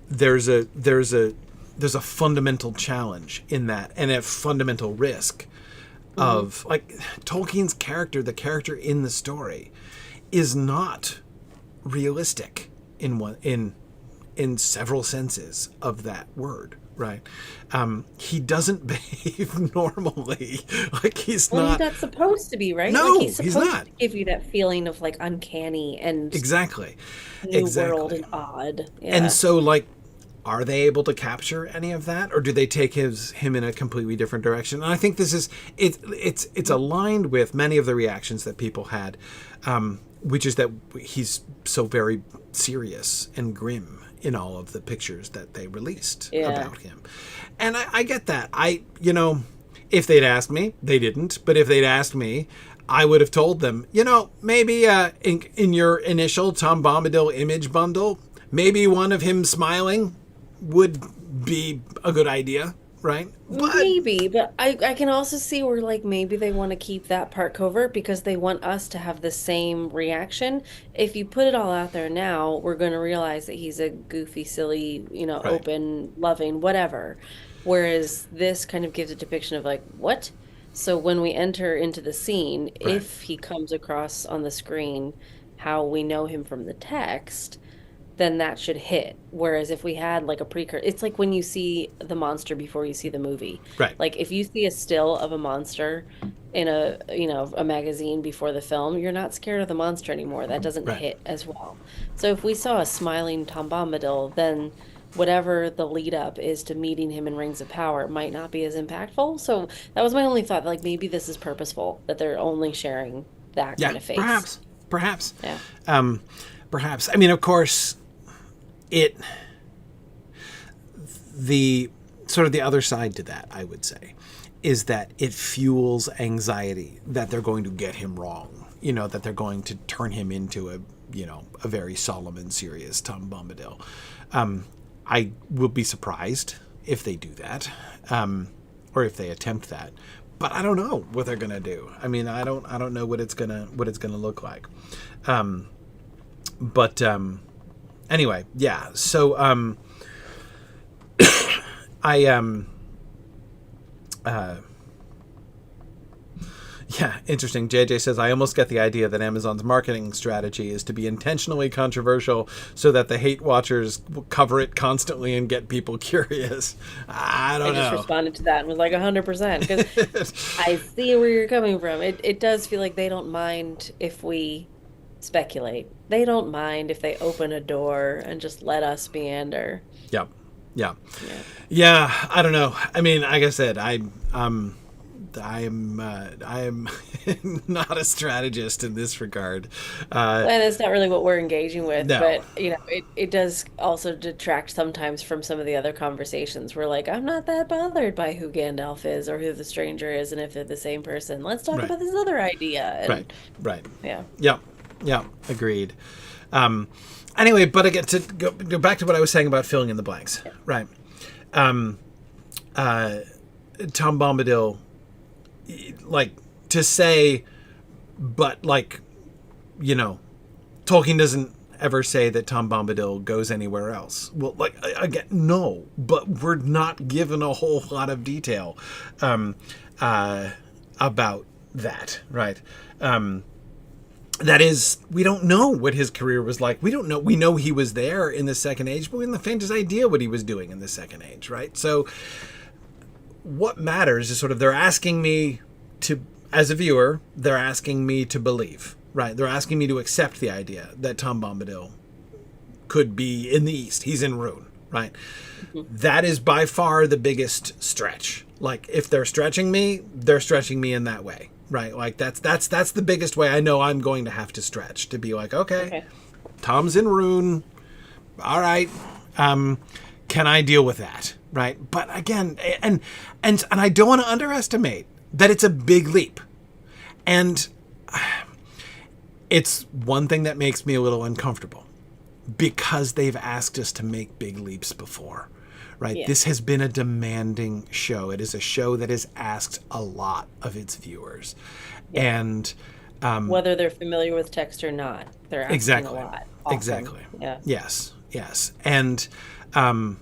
there's a fundamental challenge in that, and a fundamental risk of, like, Tolkien's character, the character in the story, is not realistic in several senses of that word, right? He doesn't behave normally. Like, he's not. He's not supposed to be, right? No, like, he's not. To give you that feeling of like uncanny and new world and odd. Yeah. And so, like, are they able to capture any of that, or do they take him in a completely different direction? And I think this is it's aligned with many of the reactions that people had, which is that he's so very serious and grim in all of the pictures that they released about him. And I get that. If they'd asked me, they didn't, but if they'd asked me, I would have told them, maybe in your initial Tom Bombadil image bundle, maybe one of him smiling would be a good idea, right? Maybe, but I can also see where, like, maybe they want to keep that part covert because they want us to have the same reaction. If you put it all out there now, we're going to realize that he's a goofy, silly, open, loving, whatever. Whereas this kind of gives a depiction of, like, what? So when we enter into the scene, if he comes across on the screen how we know him from the text, then that should hit. Whereas if we had like a precursor, it's like when you see the monster before you see the movie. Right. Like if you see a still of a monster in a, a magazine before the film, you're not scared of the monster anymore. That doesn't Right. hit as well. So if we saw a smiling Tom Bombadil, then whatever the lead up is to meeting him in Rings of Power might not be as impactful. So that was my only thought. Like maybe this is purposeful, that they're only sharing that Yeah. kind of face. Perhaps. Perhaps. Yeah. Um, perhaps. I mean, of course, it the sort of the other side to that, I would say, is that it fuels anxiety that they're going to get him wrong. That they're going to turn him into a very solemn and serious Tom Bombadil. I will be surprised if they do that, or if they attempt that. But I don't know what they're gonna do. I mean, I don't know what it's gonna look like. But anyway, yeah. So I yeah, interesting. JJ says, I almost get the idea that Amazon's marketing strategy is to be intentionally controversial so that the hate watchers will cover it constantly and get people curious. I don't know. I just responded to that and was like 100% because I see where you're coming from. It does feel like they don't mind if we speculate. They don't mind if they open a door and just let us meander. Yeah. Yeah. Yeah. Yeah. I don't know. I mean, like I said, I am not a strategist in this regard. And that's not really what we're engaging with, No. but it does also detract sometimes from some of the other conversations. We're like, I'm not that bothered by who Gandalf is or who the stranger is and if they're the same person. Let's talk Right. about this other idea. And Right. Right. yeah. Yeah. Yeah. Agreed. Anyway, but again, to go back to what I was saying about filling in the blanks. Yeah. Right. Tom Bombadil, like, to say, but like, Tolkien doesn't ever say that Tom Bombadil goes anywhere else. Well, like, again, no, but we're not given a whole lot of detail about that, right? That is, we don't know what his career was like. We don't know. We know he was there in the Second Age, but we have the faintest idea what he was doing in the Second Age, right? So what matters is sort of they're asking me to, as a viewer, they're asking me to believe, right? They're asking me to accept the idea that Tom Bombadil could be in the East. He's in Rune, right? Mm-hmm. That is by far the biggest stretch. Like, if they're stretching me in that way. Right, like that's the biggest way I know I'm going to have to stretch, to be like, okay. Tom's in Rune, all right, can I deal with that, right? But again, and I don't want to underestimate that it's a big leap, and it's one thing that makes me a little uncomfortable because they've asked us to make big leaps before. Right. Yeah. This has been a demanding show. It is a show that has asked a lot of its viewers. Yeah. And whether they're familiar with text or not, they're asking exactly. a lot. Often. Exactly. Yeah. Yes. And and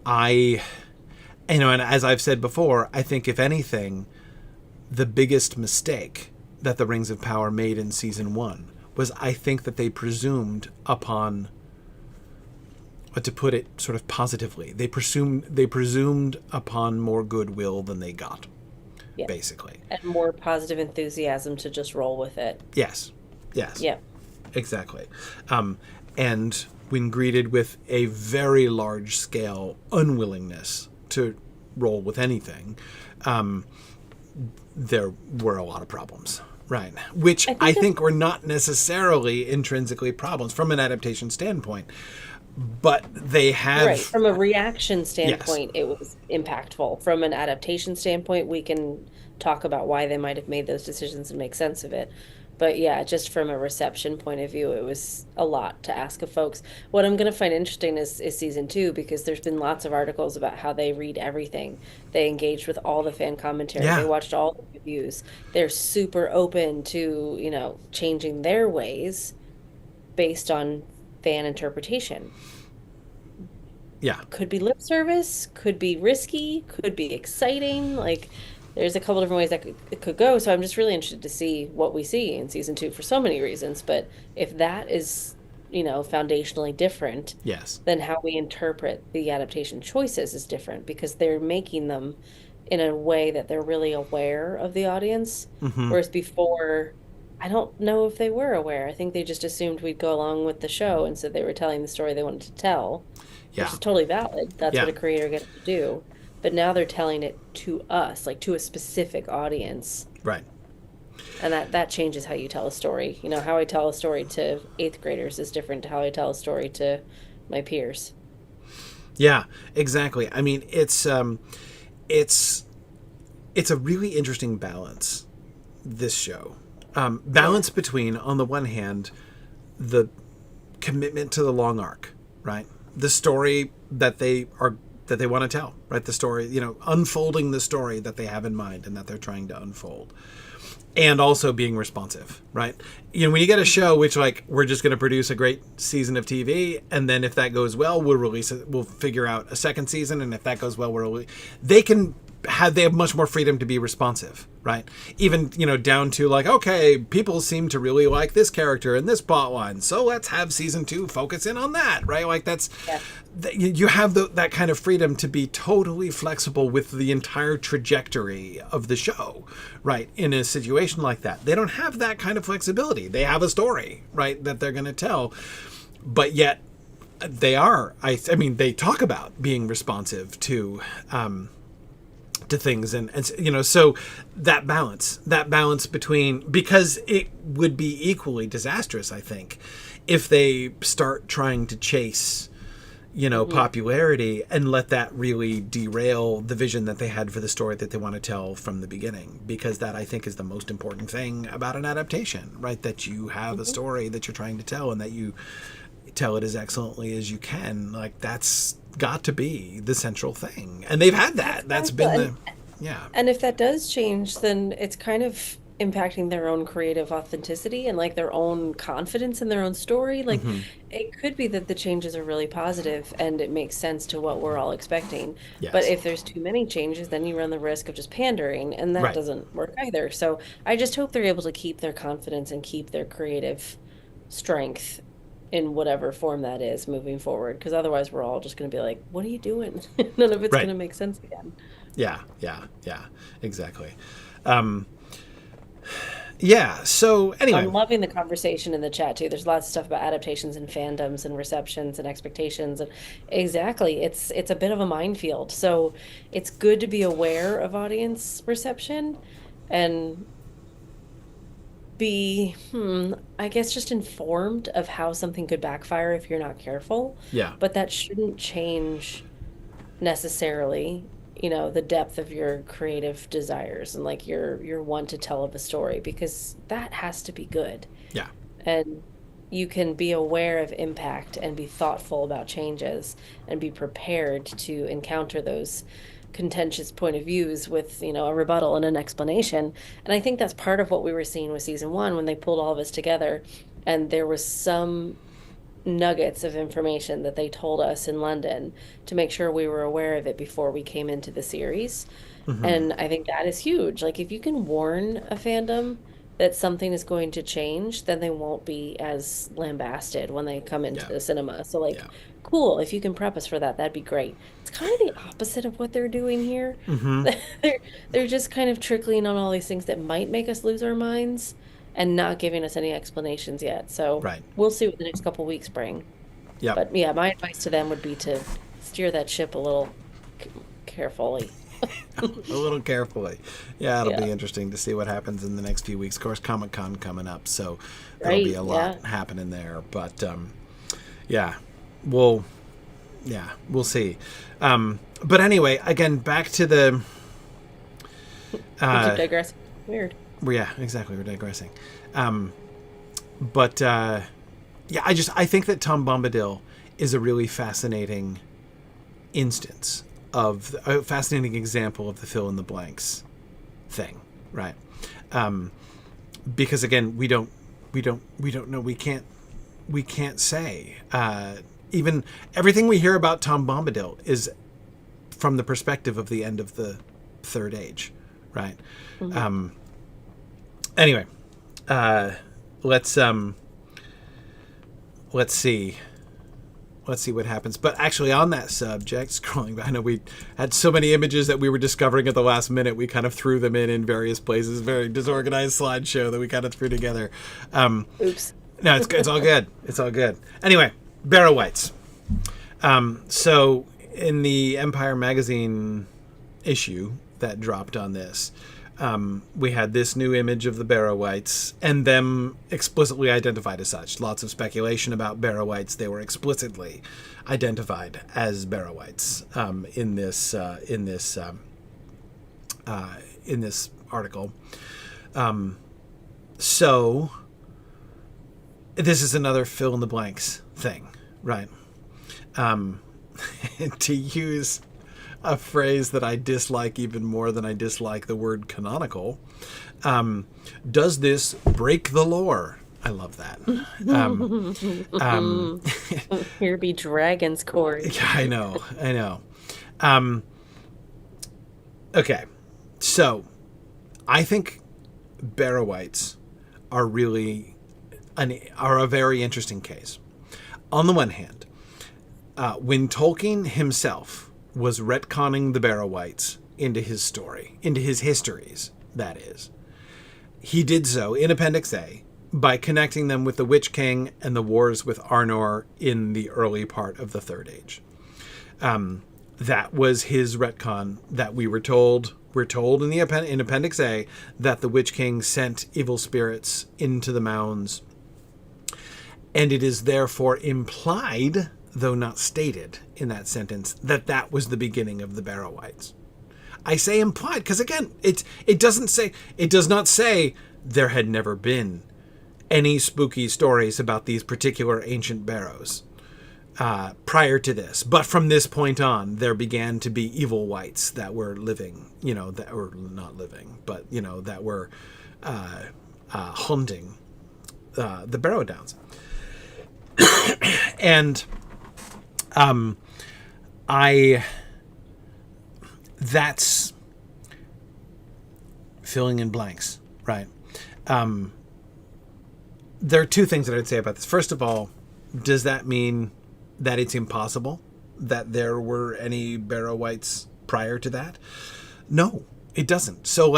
as I've said before, I think if anything, the biggest mistake that the Rings of Power made in season 1 was, I think, that they presumed upon, to put it sort of positively, they presumed upon more goodwill than they got, basically. And more positive enthusiasm to just roll with it. Yes. Yeah. Exactly. And when greeted with a very large-scale unwillingness to roll with anything, there were a lot of problems. Right. Which I think were not necessarily intrinsically problems from an adaptation standpoint. But they have... Right. From a reaction standpoint, yes. It was impactful. From an adaptation standpoint, we can talk about why they might have made those decisions and make sense of it. But yeah, just from a reception point of view, it was a lot to ask of folks. What I'm going to find interesting is season 2, because there's been lots of articles about how they read everything. They engaged with all the fan commentary. Yeah. They watched all the reviews. They're super open to, changing their ways based on fan interpretation. Yeah. Could be lip service, could be risky, could be exciting. Like, there's a couple different ways that it could go. So I'm just really interested to see what we see in season 2 for so many reasons. But if that is foundationally different, Yes. then how we interpret the adaptation choices is different because they're making them in a way that they're really aware of the audience. Mm-hmm. Whereas before, I don't know if they were aware. I think they just assumed we'd go along with the show, and so they were telling the story they wanted to tell, which Yeah. is totally valid. That's what Yeah. a creator gets to do. But now they're telling it to us, like to a specific audience. Right. And that changes how you tell a story. How I tell a story to eighth graders is different to how I tell a story to my peers. Yeah, exactly. I mean, it's it's a really interesting balance, this show. Yeah. Balance between, on the one hand, the commitment to the long arc, right? The story that they want to tell, right? The story, unfolding the story that they have in mind and that they're trying to unfold. And also being responsive, right? When you get a show which, like, we're just going to produce a great season of TV, and then if that goes well, we'll release it. We'll figure out a second season, and if that goes well, they have much more freedom to be responsive, right? Even, down to like, okay, people seem to really like this character and this plot line, so let's have season 2 focus in on that, right? Like Yeah. you have that kind of freedom to be totally flexible with the entire trajectory of the show, right? In a situation like that, they don't have that kind of flexibility. They have a story, right, that they're going to tell, but yet they are. I mean, they talk about being responsive to things, and so that balance between, because it would be equally disastrous, I think, if they start trying to chase popularity and let that really derail the vision that they had for the story that they want to tell from the beginning, because that, I think, is the most important thing about an adaptation, right? That you have a story that you're trying to tell, and that you tell it as excellently as you can. Like, that's got to be the central thing, and they've had that. That's been the yeah. And if that does change, then it's kind of impacting their own creative authenticity and like their own confidence in their own story. Like Mm-hmm. it could be that the changes are really positive and it makes sense to what we're all expecting. But Yes. if there's too many changes, then you run the risk of just pandering, and that Right. doesn't work either. So I just hope they're able to keep their confidence and keep their creative strength in whatever form that is moving forward. Because otherwise, we're all just going to be like, what are you doing? None of it's going Right. to make sense again. Yeah. Yeah. Yeah. Exactly. Um, yeah. So I'm anyway. loving the conversation in the chat too. There's lots of stuff about adaptations and fandoms and receptions and expectations, and exactly, it's a bit of a minefield. So it's good to be aware of audience reception and be, I guess, just informed of how something could backfire if you're not careful. Yeah. But that shouldn't change necessarily, the depth of your creative desires and like your want to tell of a story, because that has to be good. Yeah. And you can be aware of impact and be thoughtful about changes and be prepared to encounter those contentious point of views with, a rebuttal and an explanation. And I think that's part of what we were seeing with season 1 when they pulled all of us together, and there was some nuggets of information that they told us in London to make sure we were aware of it before we came into the series. Mm-hmm. And I think that is huge. Like, if you can warn a fandom that something is going to change, then they won't be as lambasted when they come into Yeah. the cinema. So, like, Yeah. cool. If you can prep us for that, that'd be great. It's kind of the opposite of what they're doing here. Mm-hmm. They're just kind of trickling on all these things that might make us lose our minds and not giving us any explanations yet. So Right. we'll see what the next couple weeks bring. Yep. But yeah, my advice to them would be to steer that ship a little carefully. A little carefully. Yeah, it'll Yeah. be interesting to see what happens in the next few weeks. Of course, Comic-Con coming up, so there'll be Right. a lot Yeah. happening there. But yeah, we'll see. But anyway, again, back to the. We keep digressing. Weird. Yeah, exactly. We're digressing. But yeah, I think that Tom Bombadil is a really fascinating instance of a fascinating example of the fill in the blanks thing, right? Because again, we don't know. We can't say. Even everything we hear about Tom Bombadil is from the perspective of the end of the Third Age, right? Mm-hmm. Anyway, let's let's see. Let's see what happens. But actually, on that subject, scrolling back, I know we had so many images that we were discovering at the last minute. We kind of threw them in various places. Very disorganized slideshow that we kind of threw together. Oops. No, it's all good. It's all good. Anyway, Barrow-wights. So in the Empire magazine issue that dropped on this, we had this new image of the Barrow-wights and them explicitly identified as such. Lots of speculation about Barrow-wights. They were explicitly identified as Barrow-wights in this article. So this is another fill in the blanks thing, right? To use a phrase that I dislike even more than I dislike the word canonical. Does this break the lore? I love that. Here be dragons, Corey. Yeah, I know. Okay, so I think Barrow-wights are really a very interesting case. On the one hand, when Tolkien himself was retconning the Barrow-wights into his story, into his histories, that is, he did so in Appendix A by connecting them with the Witch King and the wars with Arnor in the early part of the Third Age. That was his retcon that we're told in Appendix A that the Witch King sent evil spirits into the mounds, and it is therefore implied, though not stated in that sentence, that was the beginning of the Barrow-wights. I say implied because, again, it does not say there had never been any spooky stories about these particular ancient barrows prior to this. But from this point on, there began to be evil wights that were living, that were not living, but, that were haunting the Barrow Downs. And that's filling in blanks, right? There are two things that I'd say about this. First of all, does that mean that it's impossible that there were any Barrow-wights prior to that? No, it doesn't. So,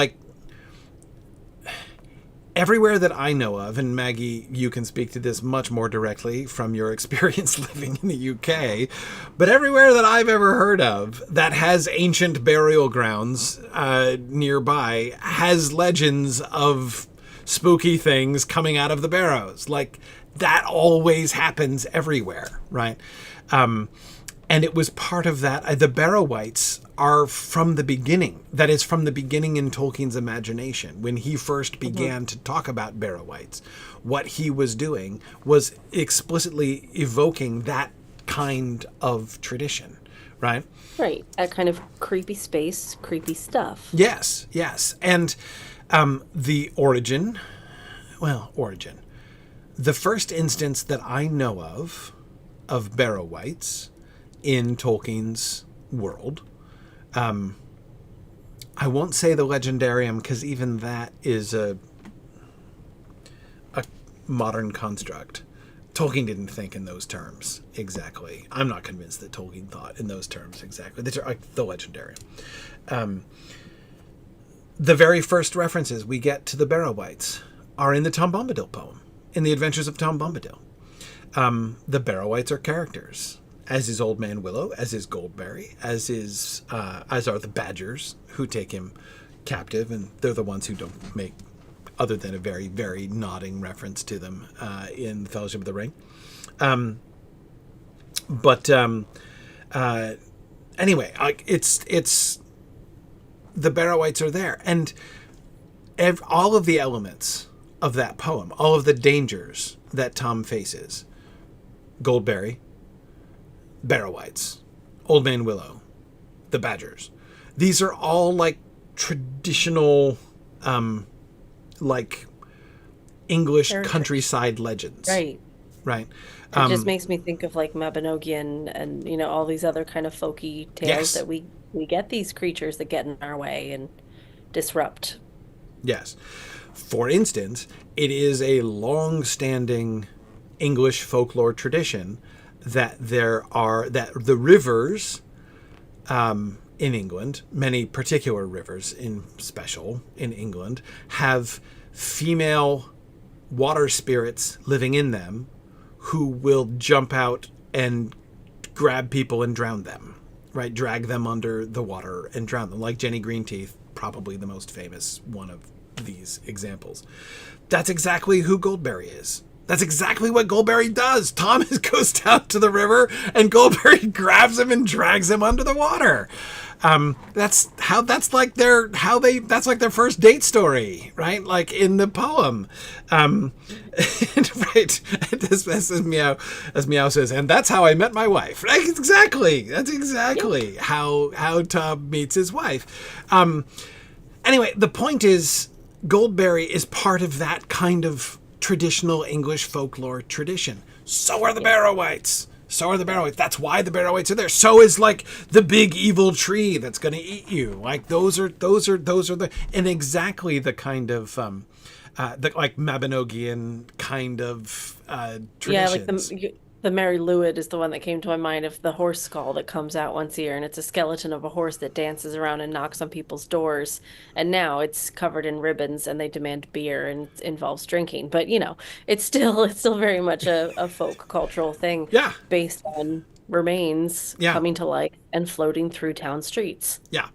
everywhere that I know of, and Maggie, you can speak to this much more directly from your experience living in the UK, but everywhere that I've ever heard of that has ancient burial grounds nearby has legends of spooky things coming out of the barrows. That always happens everywhere, right? And it was part of that. The Barrow-wights are from the beginning. That is from the beginning in Tolkien's imagination. When he first began to talk about Barrow-wights, what he was doing was explicitly evoking that kind of tradition, right? Right. That kind of creepy space, creepy stuff. Yes. And the origin. The first instance that I know of Barrow-wights in Tolkien's world, I won't say the Legendarium because even that is a modern construct. Tolkien didn't think in those terms exactly. I'm not convinced that Tolkien thought in those terms exactly. The Legendarium. The very first references we get to the Barrow-wights are in the Tom Bombadil poem, in the Adventures of Tom Bombadil. The Barrow-wights are characters, as is Old Man Willow, as is Goldberry, as are the Badgers who take him captive, and they're the ones who don't make other than a very, very nodding reference to them in the Fellowship of the Ring. Anyway, it's the Barrow-wights are there, and all of the elements of that poem, all of the dangers that Tom faces, Goldberry, Barrow-wights, Old Man Willow, the Badgers. These are all traditional, English countryside legends. Right. It just makes me think of Mabinogi and all these other kind of folky tales that we get these creatures that get in our way and disrupt. Yes. For instance, it is a long-standing English folklore tradition that that the rivers in England, many particular rivers in special in England, have female water spirits living in them who will jump out and grab people and drown them, right? Drag them under the water and drown them, like Jenny Greenteeth, probably the most famous one of these examples. That's exactly who Goldberry is. That's exactly what Goldberry does. Tom goes down to the river and Goldberry grabs him and drags him under the water. That's like their first date story, right? Like in the poem. Right. As Meow says, and that's how I met my wife. Right? Exactly. That's exactly how Tom meets his wife. Anyway, the point is Goldberry is part of that kind of traditional English folklore tradition. So are the Barrow-wights. That's why the Barrow-wights are there. So is like the big evil tree that's going to eat you. Like those are and exactly the kind of the like Mabinogian kind of traditions. Yeah, like the Mary Lwyd is the one that came to my mind, of the horse skull that comes out once a year, and it's a skeleton of a horse that dances around and knocks on people's doors. And now it's covered in ribbons, and they demand beer, and it involves drinking. But it's still very much a folk cultural thing, Yeah. based on remains coming to life and floating through town streets. Yeah.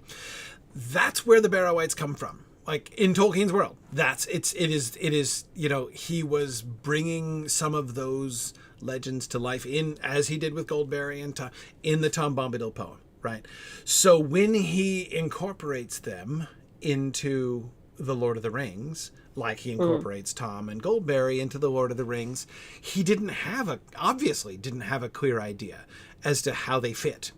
That's where the Barrow-wights come from. Like in Tolkien's world, it is, he was bringing some of those legends to life as he did with Goldberry and in the Tom Bombadil poem, right? So when he incorporates them into the Lord of the Rings, like he incorporates Tom and Goldberry into the Lord of the Rings, he obviously didn't have a clear idea as to how they fit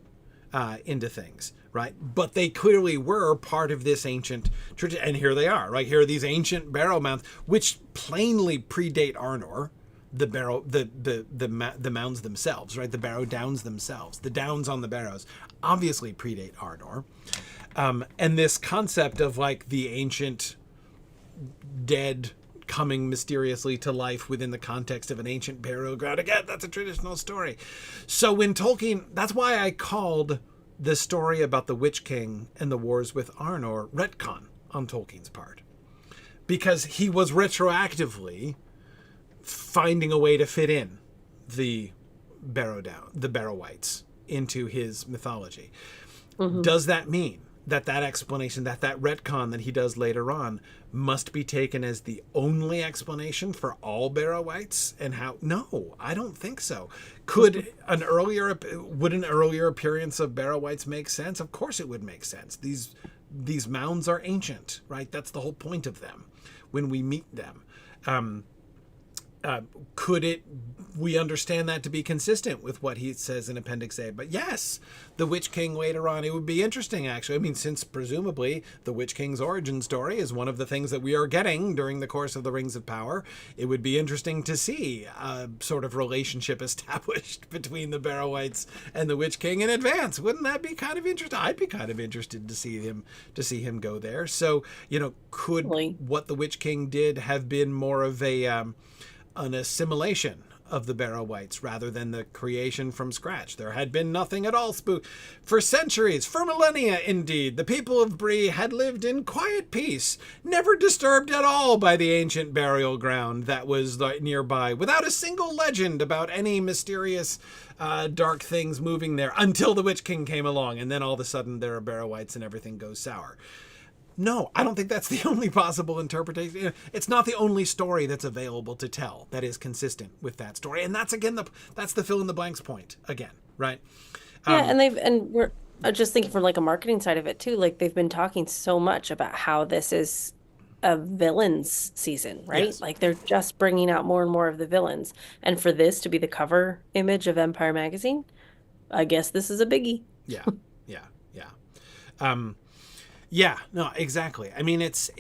into things. Right. But they clearly were part of this ancient tradition. And here they are, right? Here are these ancient barrow mounds, which plainly predate Arnor, the mounds themselves, right? The barrow downs themselves. The downs on the barrows obviously predate Arnor. And this concept of like the ancient dead coming mysteriously to life within the context of an ancient burial ground. Again, that's a traditional story. So when Tolkien, that's why I called the story about the Witch King and the wars with Arnor retcon on Tolkien's part, because he was retroactively finding a way to fit in the Barrow-wights into his mythology. Mm-hmm. Does that mean that explanation, that retcon that he does later on, must be taken as the only explanation for all Barrow-wights and how? No, I don't think so. Would an earlier appearance of Barrow-wights make sense? Of course it would make sense. These mounds are ancient, right? That's the whole point of them when we meet them. We understand that to be consistent with what he says in Appendix A. But yes, the Witch King later on, it would be interesting, actually. I mean, since presumably the Witch King's origin story is one of the things that we are getting during the course of the Rings of Power, it would be interesting to see a sort of relationship established between the Barrow-wights and the Witch King in advance. Wouldn't that be kind of interesting? I'd be kind of interested to see him go there. So, could what the Witch King did have been more of an assimilation of the Barrow-wights rather than the creation from scratch? There had been nothing at all for centuries, for millennia indeed. The people of Bree had lived in quiet peace, never disturbed at all by the ancient burial ground that was nearby, without a single legend about any mysterious dark things moving there, until the Witch King came along, and then all of a sudden there are Barrow-wights and everything goes sour. No, I don't think that's the only possible interpretation. It's not the only story that's available to tell that is consistent with that story. And that's, again, that's the fill in the blanks point again, right? Yeah, and we're just thinking from like a marketing side of it too. Like they've been talking so much about how this is a villains season, right? Yes. Like they're just bringing out more and more of the villains. And for this to be the cover image of Empire magazine, I guess this is a biggie. Yeah. Yeah, no, exactly. I mean, it's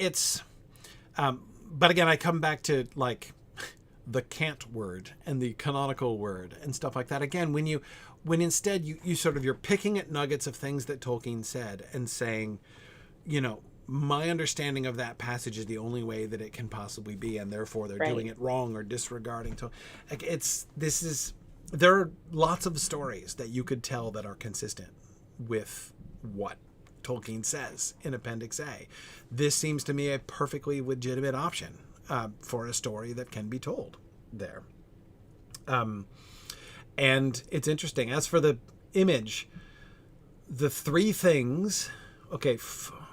but again, I come back to like the cant word and the canonical word and stuff like that. Again, when instead you sort of, you're picking at nuggets of things that Tolkien said and saying, my understanding of that passage is the only way that it can possibly be, and therefore they're doing it wrong or disregarding. Like there are lots of stories that you could tell that are consistent with what Tolkien says in Appendix A. This seems to me a perfectly legitimate option for a story that can be told there. And it's interesting. As for the image, the three things... Okay,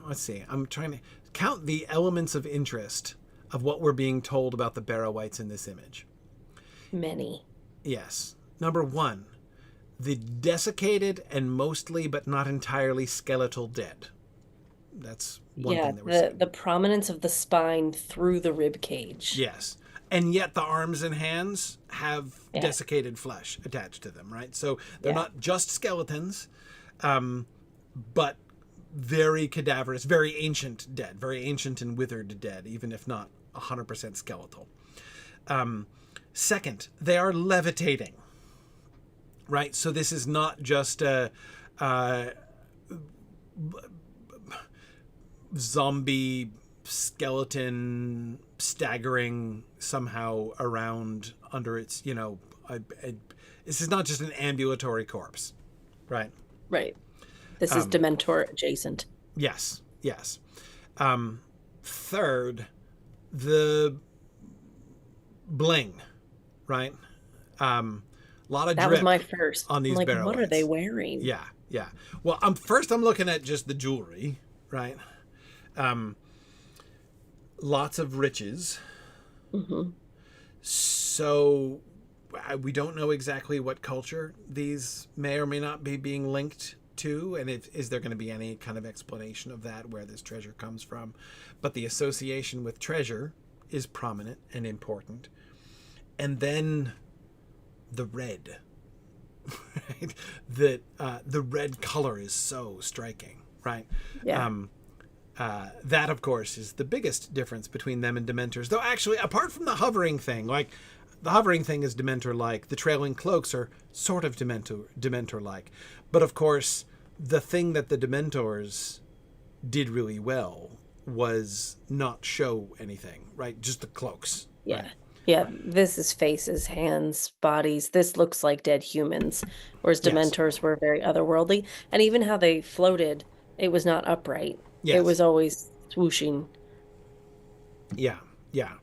let's see. I'm trying to count the elements of interest of what we're being told about the Barrow-wights in this image. Many. Yes. Number one, the desiccated and mostly but not entirely skeletal dead. That's one thing that we're seeing. The prominence of the spine through the rib cage. Yes. And yet the arms and hands have desiccated flesh attached to them, right? So they're not just skeletons, but very cadaverous, very ancient dead, very ancient and withered dead, even if not 100% skeletal. Second, they are levitating, right? So this is not just a zombie skeleton staggering somehow around under its, this is not just an ambulatory corpse, right? Right. This is Dementor adjacent. Yes, yes. Third, the bling, right? A lot of that drip was my first on these Barrow-wights. What are they wearing? Yeah, yeah. Well, first I'm looking at just the jewelry, right? Lots of riches. Mm-hmm. So we don't know exactly what culture these may or may not be being linked to, and is there going to be any kind of explanation of that, where this treasure comes from? But the association with treasure is prominent and important. And then the red, right? The red color is so striking, right? Yeah. That, of course, is the biggest difference between them and Dementors. Though, actually, apart from the hovering thing, like, the hovering thing is Dementor-like. The trailing cloaks are sort of Dementor-like. But, of course, the thing that the Dementors did really well was not show anything, right? Just the cloaks. Yeah. Right? Yeah, this is faces, hands, bodies. This looks like dead humans, whereas Dementors were very otherworldly. And even how they floated, it was not upright. Yes. It was always swooshing. Yeah, yeah.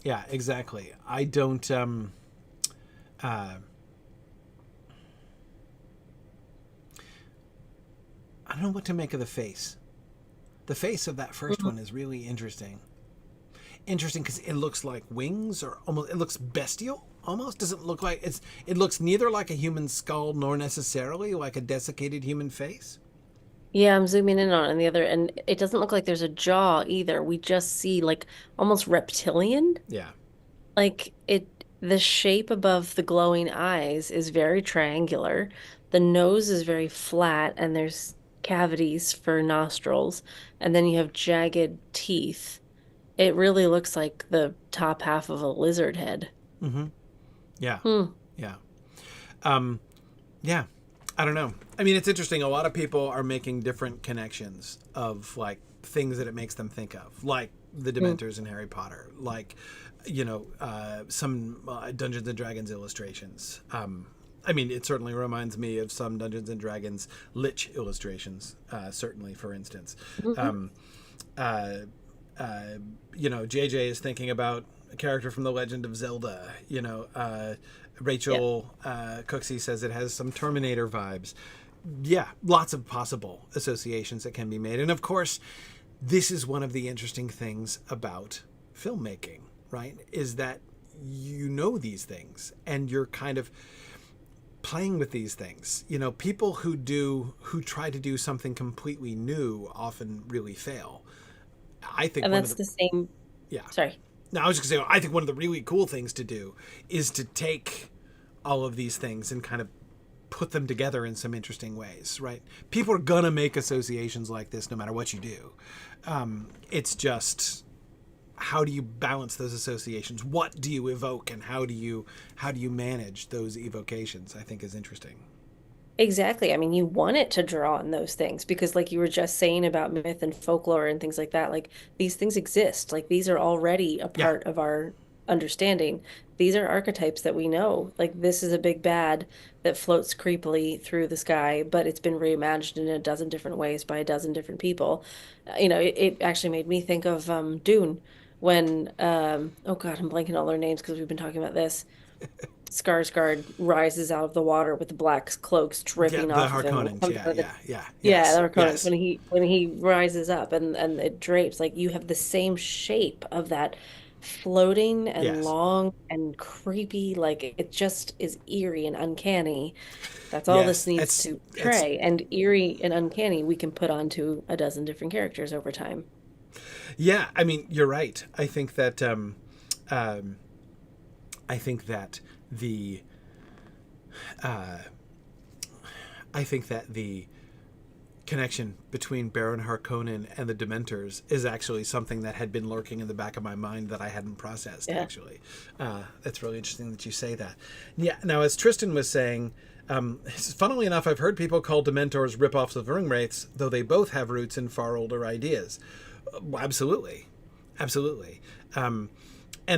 Yeah, exactly. I don't know what to make of the face. The face of that first one is really interesting. Interesting because it looks like wings, or almost, it looks bestial almost. Doesn't look like it looks neither like a human skull nor necessarily like a desiccated human face. Yeah, I'm zooming in on it, and the other, and it doesn't look like there's a jaw either. We just see like almost reptilian. Yeah. Like the shape above the glowing eyes is very triangular. The nose is very flat, and there's cavities for nostrils, and then you have jagged teeth. It really looks like the top half of a lizard head. Mm-hmm. Yeah. Hmm. Yeah. Yeah. I don't know. I mean, it's interesting. A lot of people are making different connections of like things that it makes them think of, like the Dementors in Harry Potter, like, some Dungeons and Dragons illustrations. I mean, it certainly reminds me of some Dungeons and Dragons Lich illustrations, certainly, for instance. JJ is thinking about a character from The Legend of Zelda. Rachel Cooksey says it has some Terminator vibes. Yeah, lots of possible associations that can be made. And of course, this is one of the interesting things about filmmaking, right? Is that you know these things and you're kind of playing with these things. People who try to do something completely new often really fail. I think, and that's the same. Yeah. Sorry. No, I was just going to say, I think one of the really cool things to do is to take all of these things and kind of put them together in some interesting ways, right? People are going to make associations like this no matter what you do. It's just, how do you balance those associations? What do you evoke, and how do you manage those evocations, I think, is interesting. Exactly. I mean, you want it to draw on those things because, like you were just saying about myth and folklore and things like that, like these things exist. Like these are already a Yeah. part of our understanding. These are archetypes that we know. Like this is a big bad that floats creepily through the sky, but it's been reimagined in a dozen different ways by a dozen different people. It actually made me think of Dune when oh God, I'm blanking all their names because we've been talking about this. Skarsgård rises out of the water with the black cloaks Yeah, dripping the off of him. Harkonnens. Comes Yeah, out of the, yeah, yeah. yeah, the Yes, Harkonnens yes. when he rises up and it drapes, like you have the same shape of that floating and Yes. long and creepy, like it just is eerie and uncanny. That's all this Yes. needs It's to it's portray. And eerie and uncanny we can put onto a dozen different characters over time. yeah, I mean, you're right. Um I think that the I think that the connection between Baron Harkonnen and the Dementors is actually something that had been lurking in the back of my mind that I hadn't processed, Yeah. actually. That's really interesting that you say that. Yeah, now, as Tristan was saying, funnily enough, I've heard people call Dementors rip-offs of Ringwraiths, though they both have roots in far older ideas. Absolutely. Absolutely. And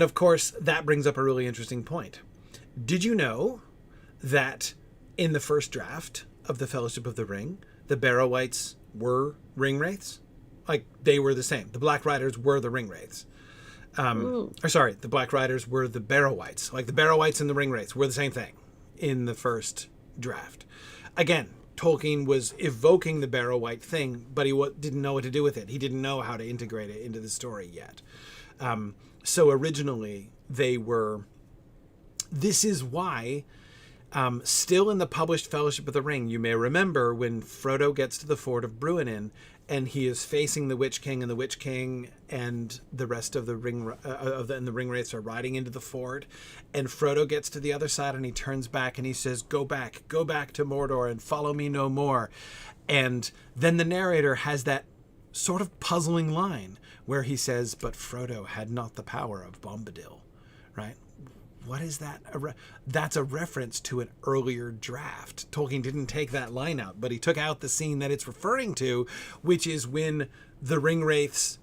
of course, that brings up a really interesting point. Did you know that in the first draft of the Fellowship of the Ring, the Barrow-wights were ring wraiths? Like, they were the same. The Black Riders were the ring wraiths. Mm. Or sorry, the Black Riders were the Barrow-wights. Like, the Barrow-wights and the ring wraiths were the same thing in the first draft. Again, Tolkien was evoking the Barrow-wight thing, but he didn't know what to do with it. He didn't know how to integrate it into the story yet. So originally, they were... This is why... still in the published Fellowship of the Ring, you may remember when Frodo gets to the fort of Bruinen and he is facing the Witch King, and the Witch King and the rest of the the ring wraiths are riding into the fort, and Frodo gets to the other side and he turns back and he says, go back to Mordor and follow me no more." And then the narrator has that sort of puzzling line where he says, "But Frodo had not the power of Bombadil," right? What is that? That's a reference to an earlier draft. Tolkien didn't take that line out, but he took out the scene that it's referring to, which is when the Ringwraiths,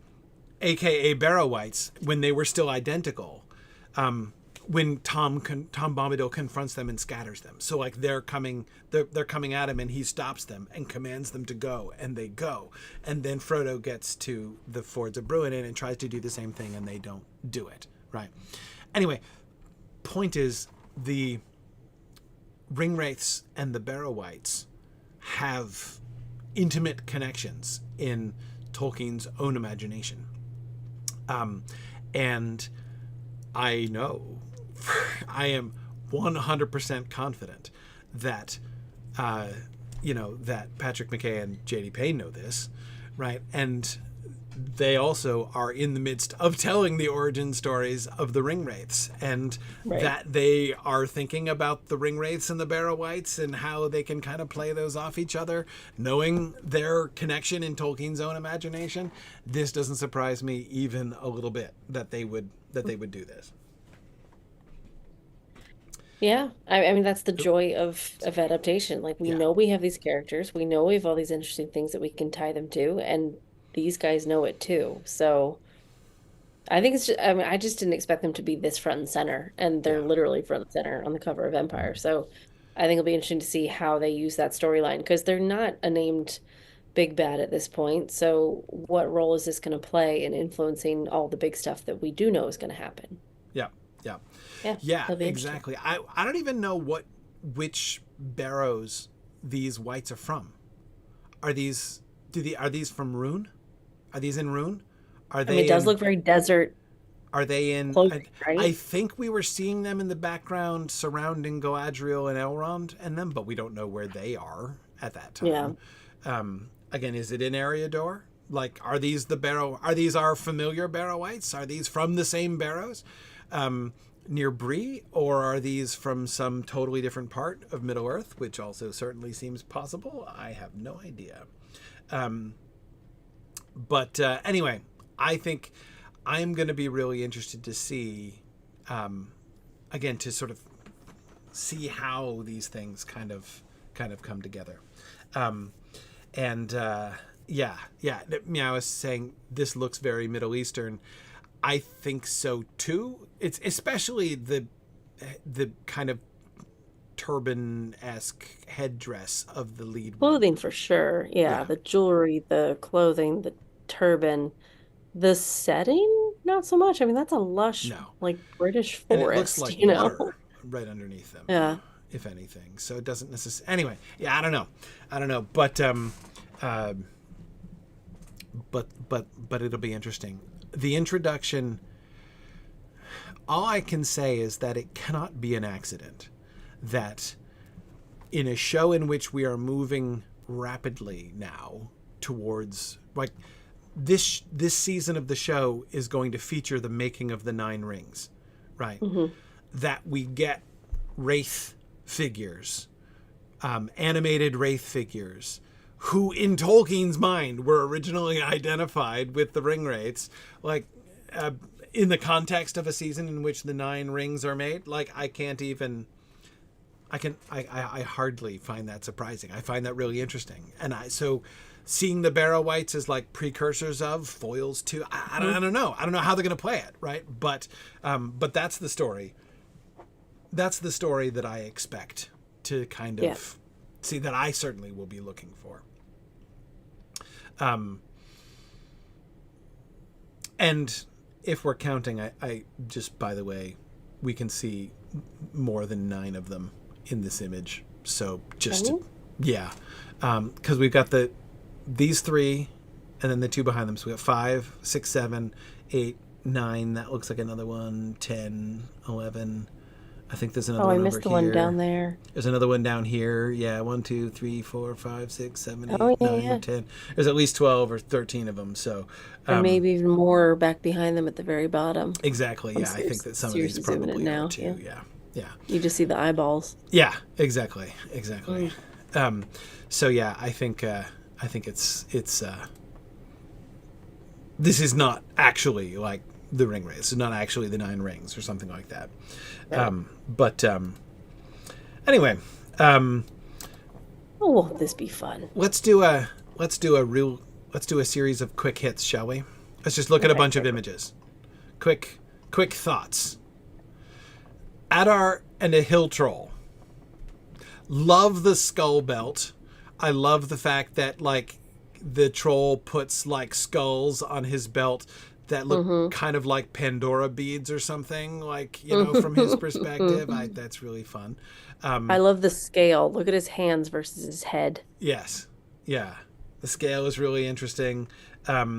aka Barrow-wights, when they were still identical, when Tom Bombadil confronts them and scatters them. So like they're coming at him and he stops them and commands them to go, and they go. And then Frodo gets to the fords of Bruinen and tries to do the same thing, and they don't do it. Right. Anyway, point is, the Ringwraiths and the Barrow-wights have intimate connections in Tolkien's own imagination. And I know, I am 100% confident that, that Patrick McKay and J.D. Payne know this, right? And they also are in the midst of telling the origin stories of the Ringwraiths, and Right. that they are thinking about the Ringwraiths and the Barrow-wights and how they can kind of play those off each other, knowing their connection in Tolkien's own imagination. This doesn't surprise me even a little bit that they would do this. Yeah, I mean that's the joy of adaptation. Like we Yeah. know we have these characters, we know we have all these interesting things that we can tie them to, and these guys know it too. So I think it's just, I mean, I just didn't expect them to be this front and center, and they're Yeah. literally front and center on the cover of Empire. So I think it'll be interesting to see how they use that storyline because they're not a named big bad at this point. So what role is this going to play in influencing all the big stuff that we do know is going to happen? Yeah. Yeah. Yeah, Yeah, that'll be interesting. exactly. I don't even know which barrows these whites are from. Are these from Rune? Are these in Rune? Are I mean, it they does in look very desert are they in clothing, I right? think we were seeing them in the background surrounding Galadriel and Elrond and them, but we don't know where they are at that Yeah. time. Again, is it in Eriador? Like, are these our familiar Barrow-wights? Are these from the same barrows? Near Bree, or are these from some totally different part of Middle Earth, which also certainly seems possible? I have no idea. But anyway, I think I'm going to be really interested to see, again, to sort of see how these things kind of kind of come together. I was saying this looks very Middle Eastern. I think so too. It's especially the kind of turban-esque headdress of the lead one. Clothing for sure. Yeah, the jewelry, the clothing, the turban, the setting, not so much. I mean, that's a lush, like British forest, and it looks like water right underneath them. Yeah. If anything, so it doesn't necessarily. Anyway, yeah, I don't know, but it'll be interesting. The introduction. All I can say is that it cannot be an accident that in a show in which we are moving rapidly now towards like this season of the show is going to feature the making of the Nine Rings, right? Mm-hmm. That we get wraith figures, animated wraith figures, who in Tolkien's mind were originally identified with the ring wraiths, like in the context of a season in which the Nine Rings are made. Like I hardly find that surprising. I find that really interesting, and so seeing the Barrow-wights as like precursors of foils to I don't know how they're going to play it, right? But that's the story. That's the story that I expect to kind of see, that I certainly will be looking for. And if we're counting, I just, by the way, we can see more than 9 of them in this image. So just, because we've got these 3 and then the 2 behind them. So we got 5, 6, 7, 8, 9. That looks like another one. 10, 11. I think there's another one over here. Oh, I missed the one down there. There's another one down here. Yeah, 1, 2, 3, 4, 5, 6, 7, 8, 9, 10. There's at least 12 or 13 of them. So, or maybe even more back behind them at the very bottom. Exactly. Yeah, I think that some of these probably are too. Yeah. You just see the eyeballs. Yeah, exactly. So yeah, I think it's this is not actually like the ring wraiths. It's not actually the 9 rings or something like that. Right. Anyway, won't this be fun? Let's do a series of quick hits, shall we? Let's just look at a bunch of images. Quick thoughts. Adar and a hill troll. Love the skull belt. I love the fact that like the troll puts like skulls on his belt that look kind of like Pandora beads or something, like, from his perspective. That's really fun. I love the scale. Look at his hands versus his head. Yes. Yeah. The scale is really interesting. The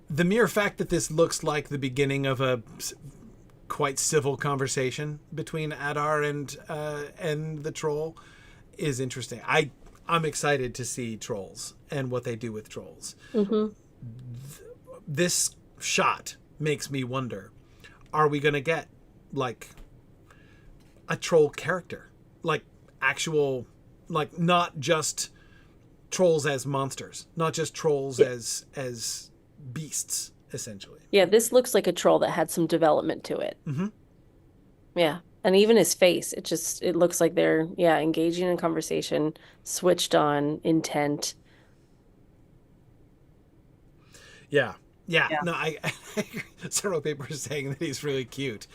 mere fact that this looks like the beginning of a quite civil conversation between Adar and the troll is interesting. I'm excited to see trolls and what they do with trolls. Mm-hmm. This shot makes me wonder, are we going to get like a troll character? Like actual, like not just trolls as monsters, not just trolls as beasts, essentially. Yeah, this looks like a troll that had some development to it. Mm-hmm. Yeah. And even his face, it looks like they're, engaging in conversation, switched on, intent. Yeah. No, I several people are saying that he's really cute.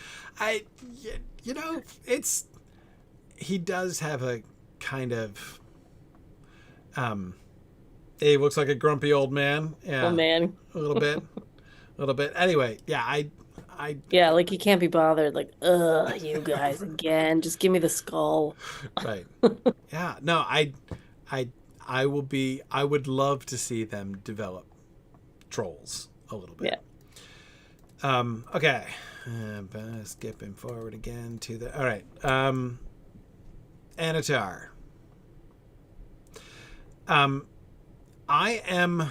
He does have a kind of, he looks like a grumpy old man. Yeah. Old man. A little bit. Anyway, like he can't be bothered. Like, you guys again. Just give me the skull. Right. Yeah. No, I would love to see them develop trolls a little bit. Yeah. Okay. Skipping forward again to the. All right. Anatar. I am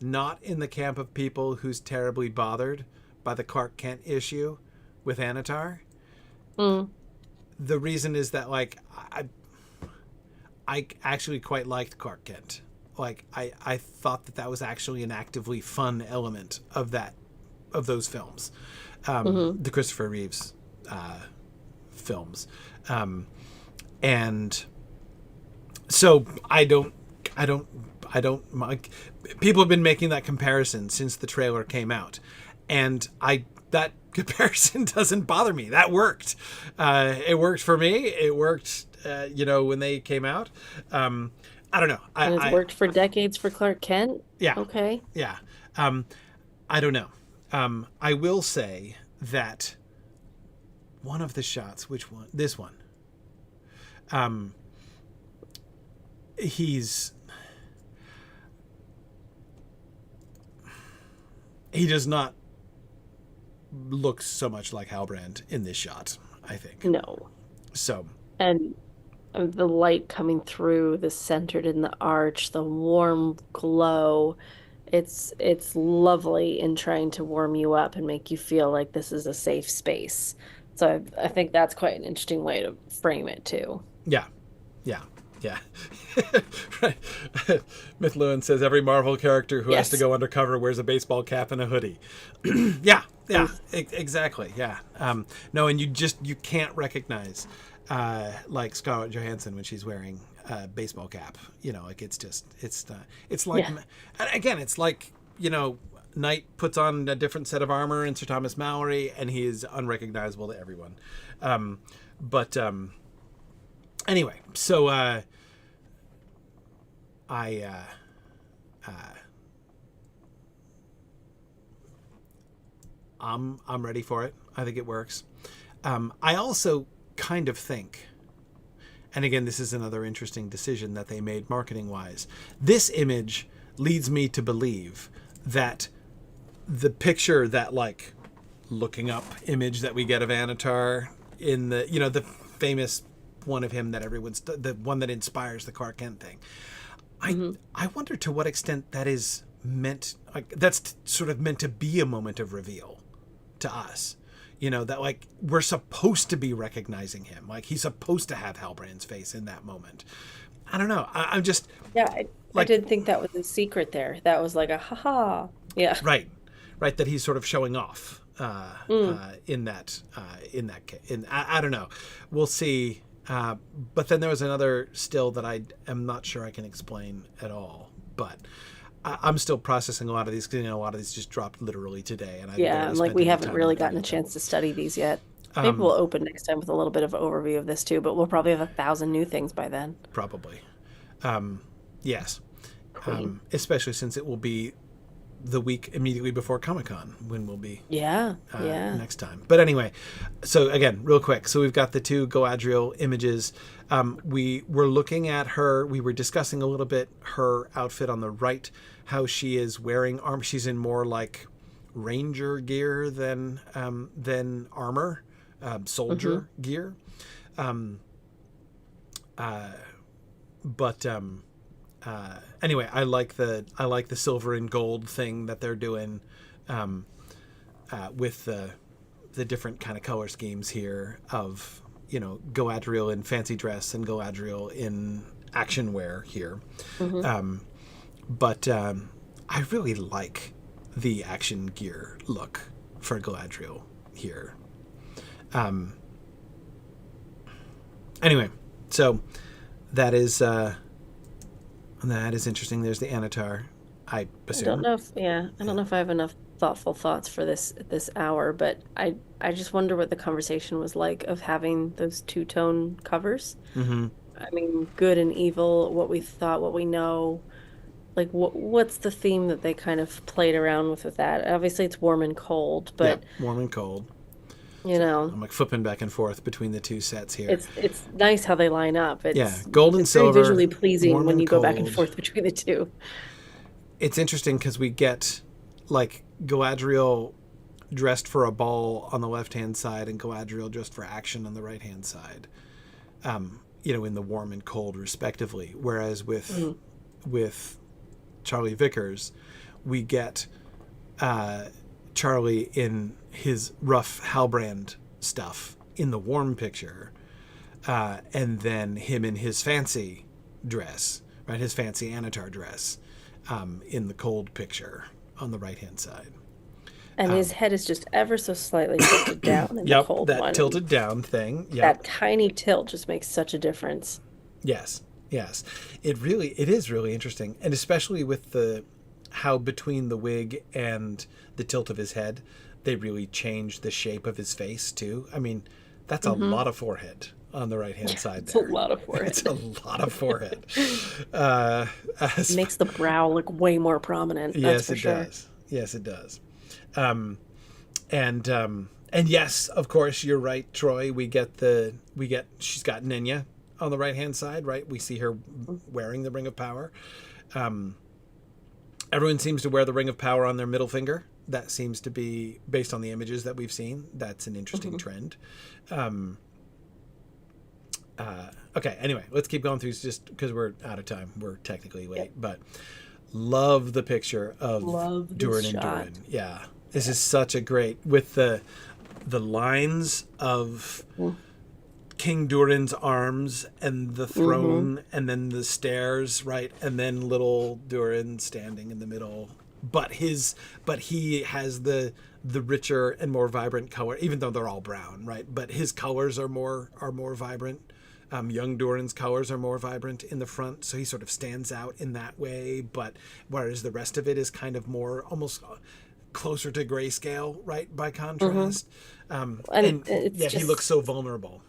not in the camp of people who's terribly bothered by the Clark Kent issue with Anatar. The reason is that like I actually quite liked Clark Kent. Like I thought that was actually an actively fun element of those films. The Christopher Reeves films, and so I don't. People have been making that comparison since the trailer came out, and that comparison doesn't bother me. That worked. It worked for me. It worked. When they came out. I don't know. And it's worked for decades for Clark Kent. Yeah. Okay. Yeah. I don't know. I will say that one of the shots, which one? This one. He does not look so much like Halbrand in this shot, I think. No. So. And the light coming through, the centered in the arch, the warm glow. It's lovely in trying to warm you up and make you feel like this is a safe space. So I think that's quite an interesting way to frame it too. Yeah. Yeah. Yeah. Right. Myth Lewin says every Marvel character who has to go undercover wears a baseball cap and a hoodie. Yeah. Yeah. Exactly. Yeah. No, and you can't recognize like Scarlett Johansson when she's wearing a baseball cap. Like it's like, again, it's like, Knight puts on a different set of armor in Sir Thomas Malory, and he is unrecognizable to everyone. Anyway, so I'm ready for it. I think it works. I also kind of think, and again, this is another interesting decision that they made marketing-wise. This image leads me to believe that the picture, that like looking up image that we get of Anatar in the, the famous one of him that the one that inspires the Clark Kent thing. I wonder to what extent that is meant, like that's sort of meant to be a moment of reveal to us. That like we're supposed to be recognizing him. Like he's supposed to have Halbrand's face in that moment. I don't know. I'm just... Yeah, I did think that was a secret there. That was like a ha-ha. Yeah. Right. That he's sort of showing off in that case. I don't know. We'll see. But then there was another still that I am not sure I can explain at all. But I'm still processing a lot of these, because a lot of these just dropped literally today, and and like we haven't really gotten a chance to study these yet. Maybe we'll open next time with a little bit of overview of this too, but we'll probably have 1,000 new things by then. Probably, yes, especially since it will be the week immediately before Comic-Con, when we'll be next time. But anyway, so again, real quick, so we've got the two Galadriel images. We were looking at her, we were discussing a little bit her outfit on the right, how she is wearing armor. She's in more like ranger gear than armor, soldier gear. Anyway, I like the silver and gold thing that they're doing with the different kind of color schemes here of Galadriel in fancy dress and Galadriel in action wear here. But I really like the action gear look for Galadriel here. Anyway, so that is interesting. There's the Anatar, I assume. I don't know if I have enough thoughtful thoughts for this hour, but I just wonder what the conversation was like of having those two-tone covers. I mean, good and evil, what we thought, what we know. Like, what's the theme that they kind of played around with that? Obviously, it's warm and cold, but... Yeah, warm and cold. I'm like flipping back and forth between the two sets here. It's nice how they line up. Gold and silver. Very visually pleasing when you go back and forth between the two. It's interesting because we get like Galadriel dressed for a ball on the left-hand side and Galadriel dressed for action on the right-hand side. In the warm and cold respectively. Whereas with Charlie Vickers, we get Charlie in his rough Halbrand stuff in the warm picture, and then him in his fancy dress, right? His fancy Anatar dress, in the cold picture on the right-hand side. And his head is just ever so slightly tilted down in the Yep, cold that one. tilted down thing. Yep. That tiny tilt just makes such a difference. Yes. Yes. It is really interesting. And especially with how between the wig and the tilt of his head, they really changed the shape of his face too. I mean, that's a lot of forehead on the right-hand side there. It's a lot of forehead. It's a lot of forehead. It makes the brow look way more prominent. Yes, that's for it sure. does. Yes, it does. And yes, of course, you're right, Troy. She's got Nenya on the right-hand side, right? We see her wearing the Ring of Power. Everyone seems to wear the Ring of Power on their middle finger. That seems to be, based on the images that we've seen, that's an interesting trend. Okay, anyway, let's keep going through just because we're out of time. We're technically late, but love the picture of Durin and Durin. Yeah, this is such a great, with the lines of King Durin's arms and the throne and then the stairs, right? And then little Durin standing in the middle. But he has the richer and more vibrant color, even though they're all brown, right? But his colors are more vibrant. Young Durin's colors are more vibrant in the front, so he sort of stands out in that way. But whereas the rest of it is kind of more almost closer to grayscale, right? By contrast, and he looks so vulnerable.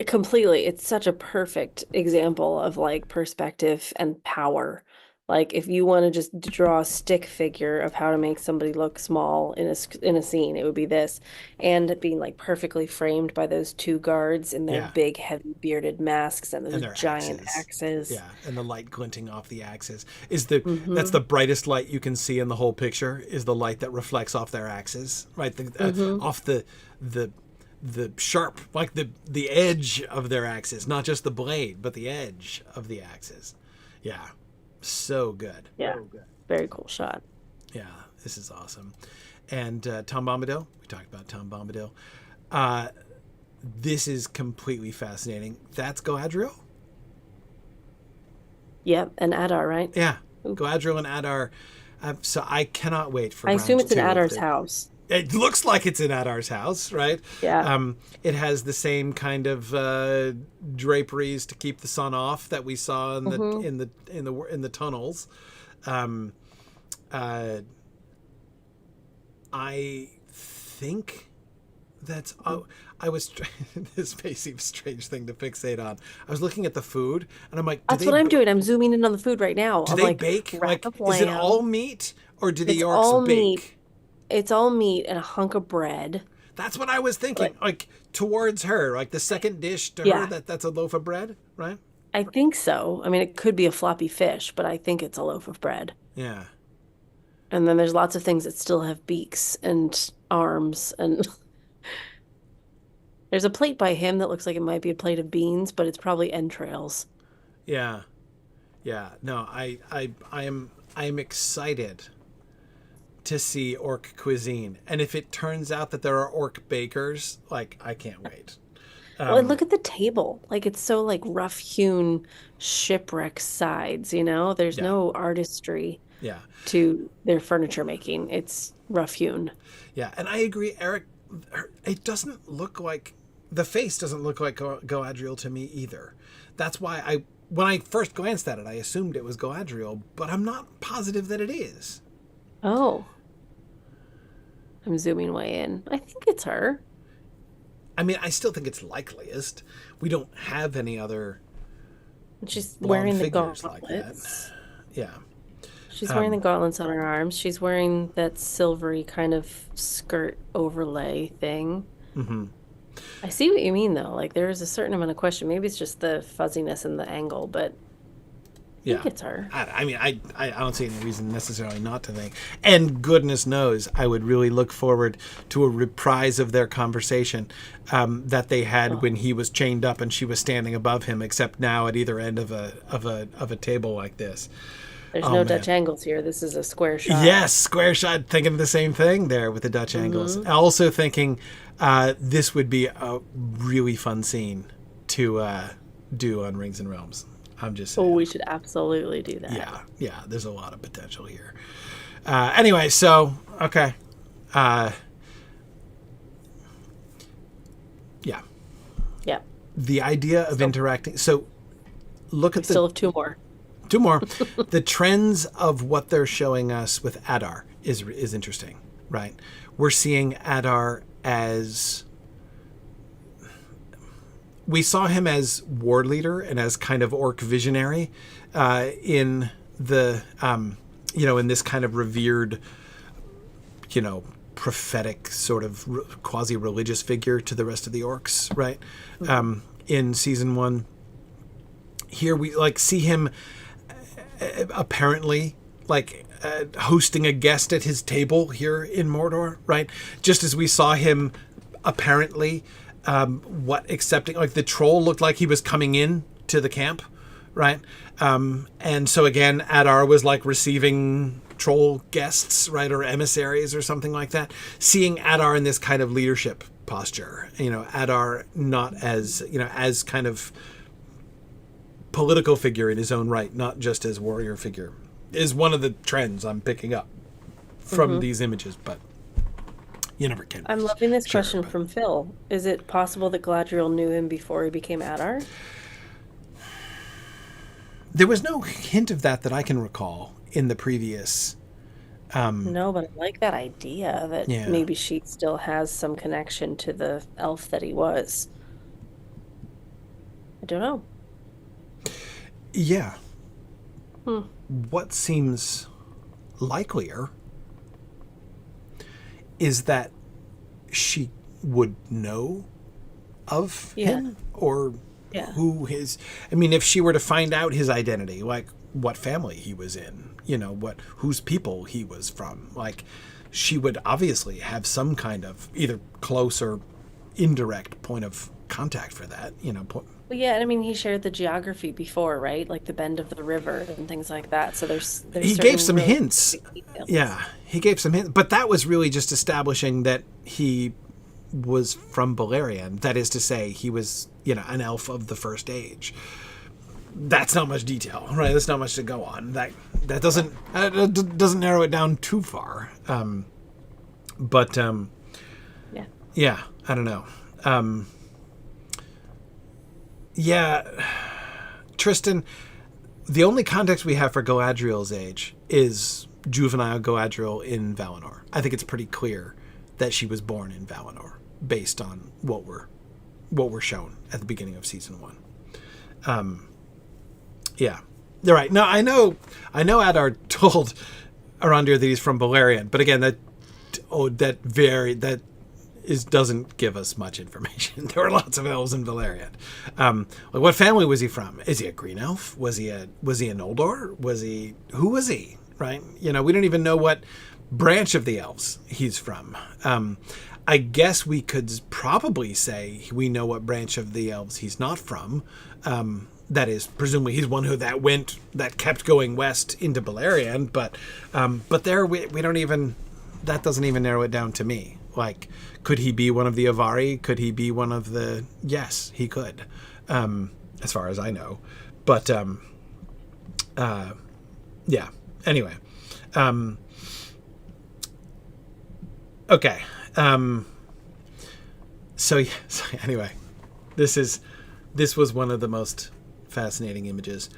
Completely. It's such a perfect example of like perspective and power. Like if you want to just draw a stick figure of how to make somebody look small in a scene, it would be this. And being like perfectly framed by those two guards in their big heavy bearded masks and those giant axes. Yeah, and the light glinting off the axes is that's the brightest light you can see in the whole picture, is the light that reflects off their axes, right? Off the sharp, like the edge of their axes, not just the blade, but the edge of the axes. Yeah. So good. Yeah. So good. Very cool shot. Yeah, this is awesome. And Tom Bombadil, we talked about Tom Bombadil. This is completely fascinating. That's Galadriel? Yep, and Adar, right? Yeah, Galadriel and Adar. So I cannot wait for I assume it's in Adar's house. It looks like it's in Adar's house, right? Yeah. It has the same kind of draperies to keep the sun off that we saw in the tunnels. I think that's. I was. This may seem a strange thing to fixate on. I was looking at the food, and I'm like, that's what I'm doing. I'm zooming in on the food right now. Do they bake? Like, is it all meat, or do the orcs bake? Meat. It's all meat and a hunk of bread. That's what I was thinking. Like towards her, like the second dish to her, that's a loaf of bread, right? I think so. I mean, it could be a floppy fish, but I think it's a loaf of bread. Yeah. And then there's lots of things that still have beaks and arms, and there's a plate by him that looks like it might be a plate of beans, but it's probably entrails. Yeah. Yeah. No, I am excited to see orc cuisine, and if it turns out that there are orc bakers, like, I can't wait. Well, look at the table. Like, it's so like rough hewn shipwreck sides, you know? There's no artistry to their furniture making. It's rough hewn. Yeah, and I agree, Eric. It doesn't look like, the face doesn't look like Galadriel to me either. That's why when I first glanced at it, I assumed it was Galadriel, but I'm not positive that it is. Oh. I'm zooming way in. I think it's her. I mean, I still think it's likeliest. We don't have any other. She's wearing the gauntlets. Like that. Yeah. She's wearing the gauntlets on her arms. She's wearing that silvery kind of skirt overlay thing. Mm-hmm. I see what you mean, though. Like, there is a certain amount of question. Maybe it's just the fuzziness and the angle, but I think it's her. I mean, I don't see any reason necessarily not to think. And goodness knows, I would really look forward to a reprise of their conversation that they had when he was chained up and she was standing above him, except now at either end of a table like this. There's no Dutch angles here. This is a square shot. Yes, square shot. Thinking the same thing there with the Dutch angles. Also thinking this would be a really fun scene to do on Rings and Realms. I'm just saying. Oh, we should absolutely do that. Yeah, there's a lot of potential here. Anyway, so, okay. Yeah. Yeah. The idea of interacting. So look at Still have two more. Two more. The trends of what they're showing us with Adar is interesting, right? We're seeing Adar as... We saw him as war leader and as kind of orc visionary in the, in this kind of revered, prophetic sort of quasi-religious figure to the rest of the orcs, right? In season 1. Here we see him apparently hosting a guest at his table here in Mordor, right? Just as we saw him apparently accepting, the troll looked like he was coming in to the camp, right? And so again, Adar was receiving troll guests, right? Or emissaries or something like that. Seeing Adar in this kind of leadership posture, Adar not as, as kind of political figure in his own right, not just as warrior figure, is one of the trends I'm picking up from these images, but you never can. I'm loving this question from Phil. Is it possible that Galadriel knew him before he became Adar? There was no hint of that I can recall in the previous. No, but I like that idea that maybe she still has some connection to the elf that he was. I don't know. Yeah. What seems likelier is that she would know of him or who his... I mean, if she were to find out his identity, what family he was in, whose people he was from, she would obviously have some kind of either close or indirect point of contact for that, Well, yeah, and I mean, he shared the geography before, right? Like the bend of the river and things like that. So there's he gave some hints. Yeah, he gave some hints. But that was really just establishing that he was from Beleriand. That is to say, he was, an elf of the First Age. That's not much detail, right? That's not much to go on. That doesn't narrow it down too far. Yeah, I don't know. Tristan, the only context we have for Galadriel's age is juvenile Galadriel in Valinor. I think it's pretty clear that she was born in Valinor based on what we're shown at the beginning of season 1. Yeah, you're right. No, I know Adar told Arondir that he's from Beleriand, but again, doesn't give us much information. There were lots of elves in Beleriand. What family was he from? Is he a green elf? Was he an Noldor? Who was he? Right? We don't even know what branch of the elves he's from. I guess we could probably say we know what branch of the elves he's not from. That is, presumably he's one that kept going west into Beleriand, but there we don't even, that doesn't even narrow it down to me. Could he be one of the Avari? Could he be one of the... Yes, he could, as far as I know. But, yeah. Anyway. Okay. So anyway, this was one of the most fascinating images.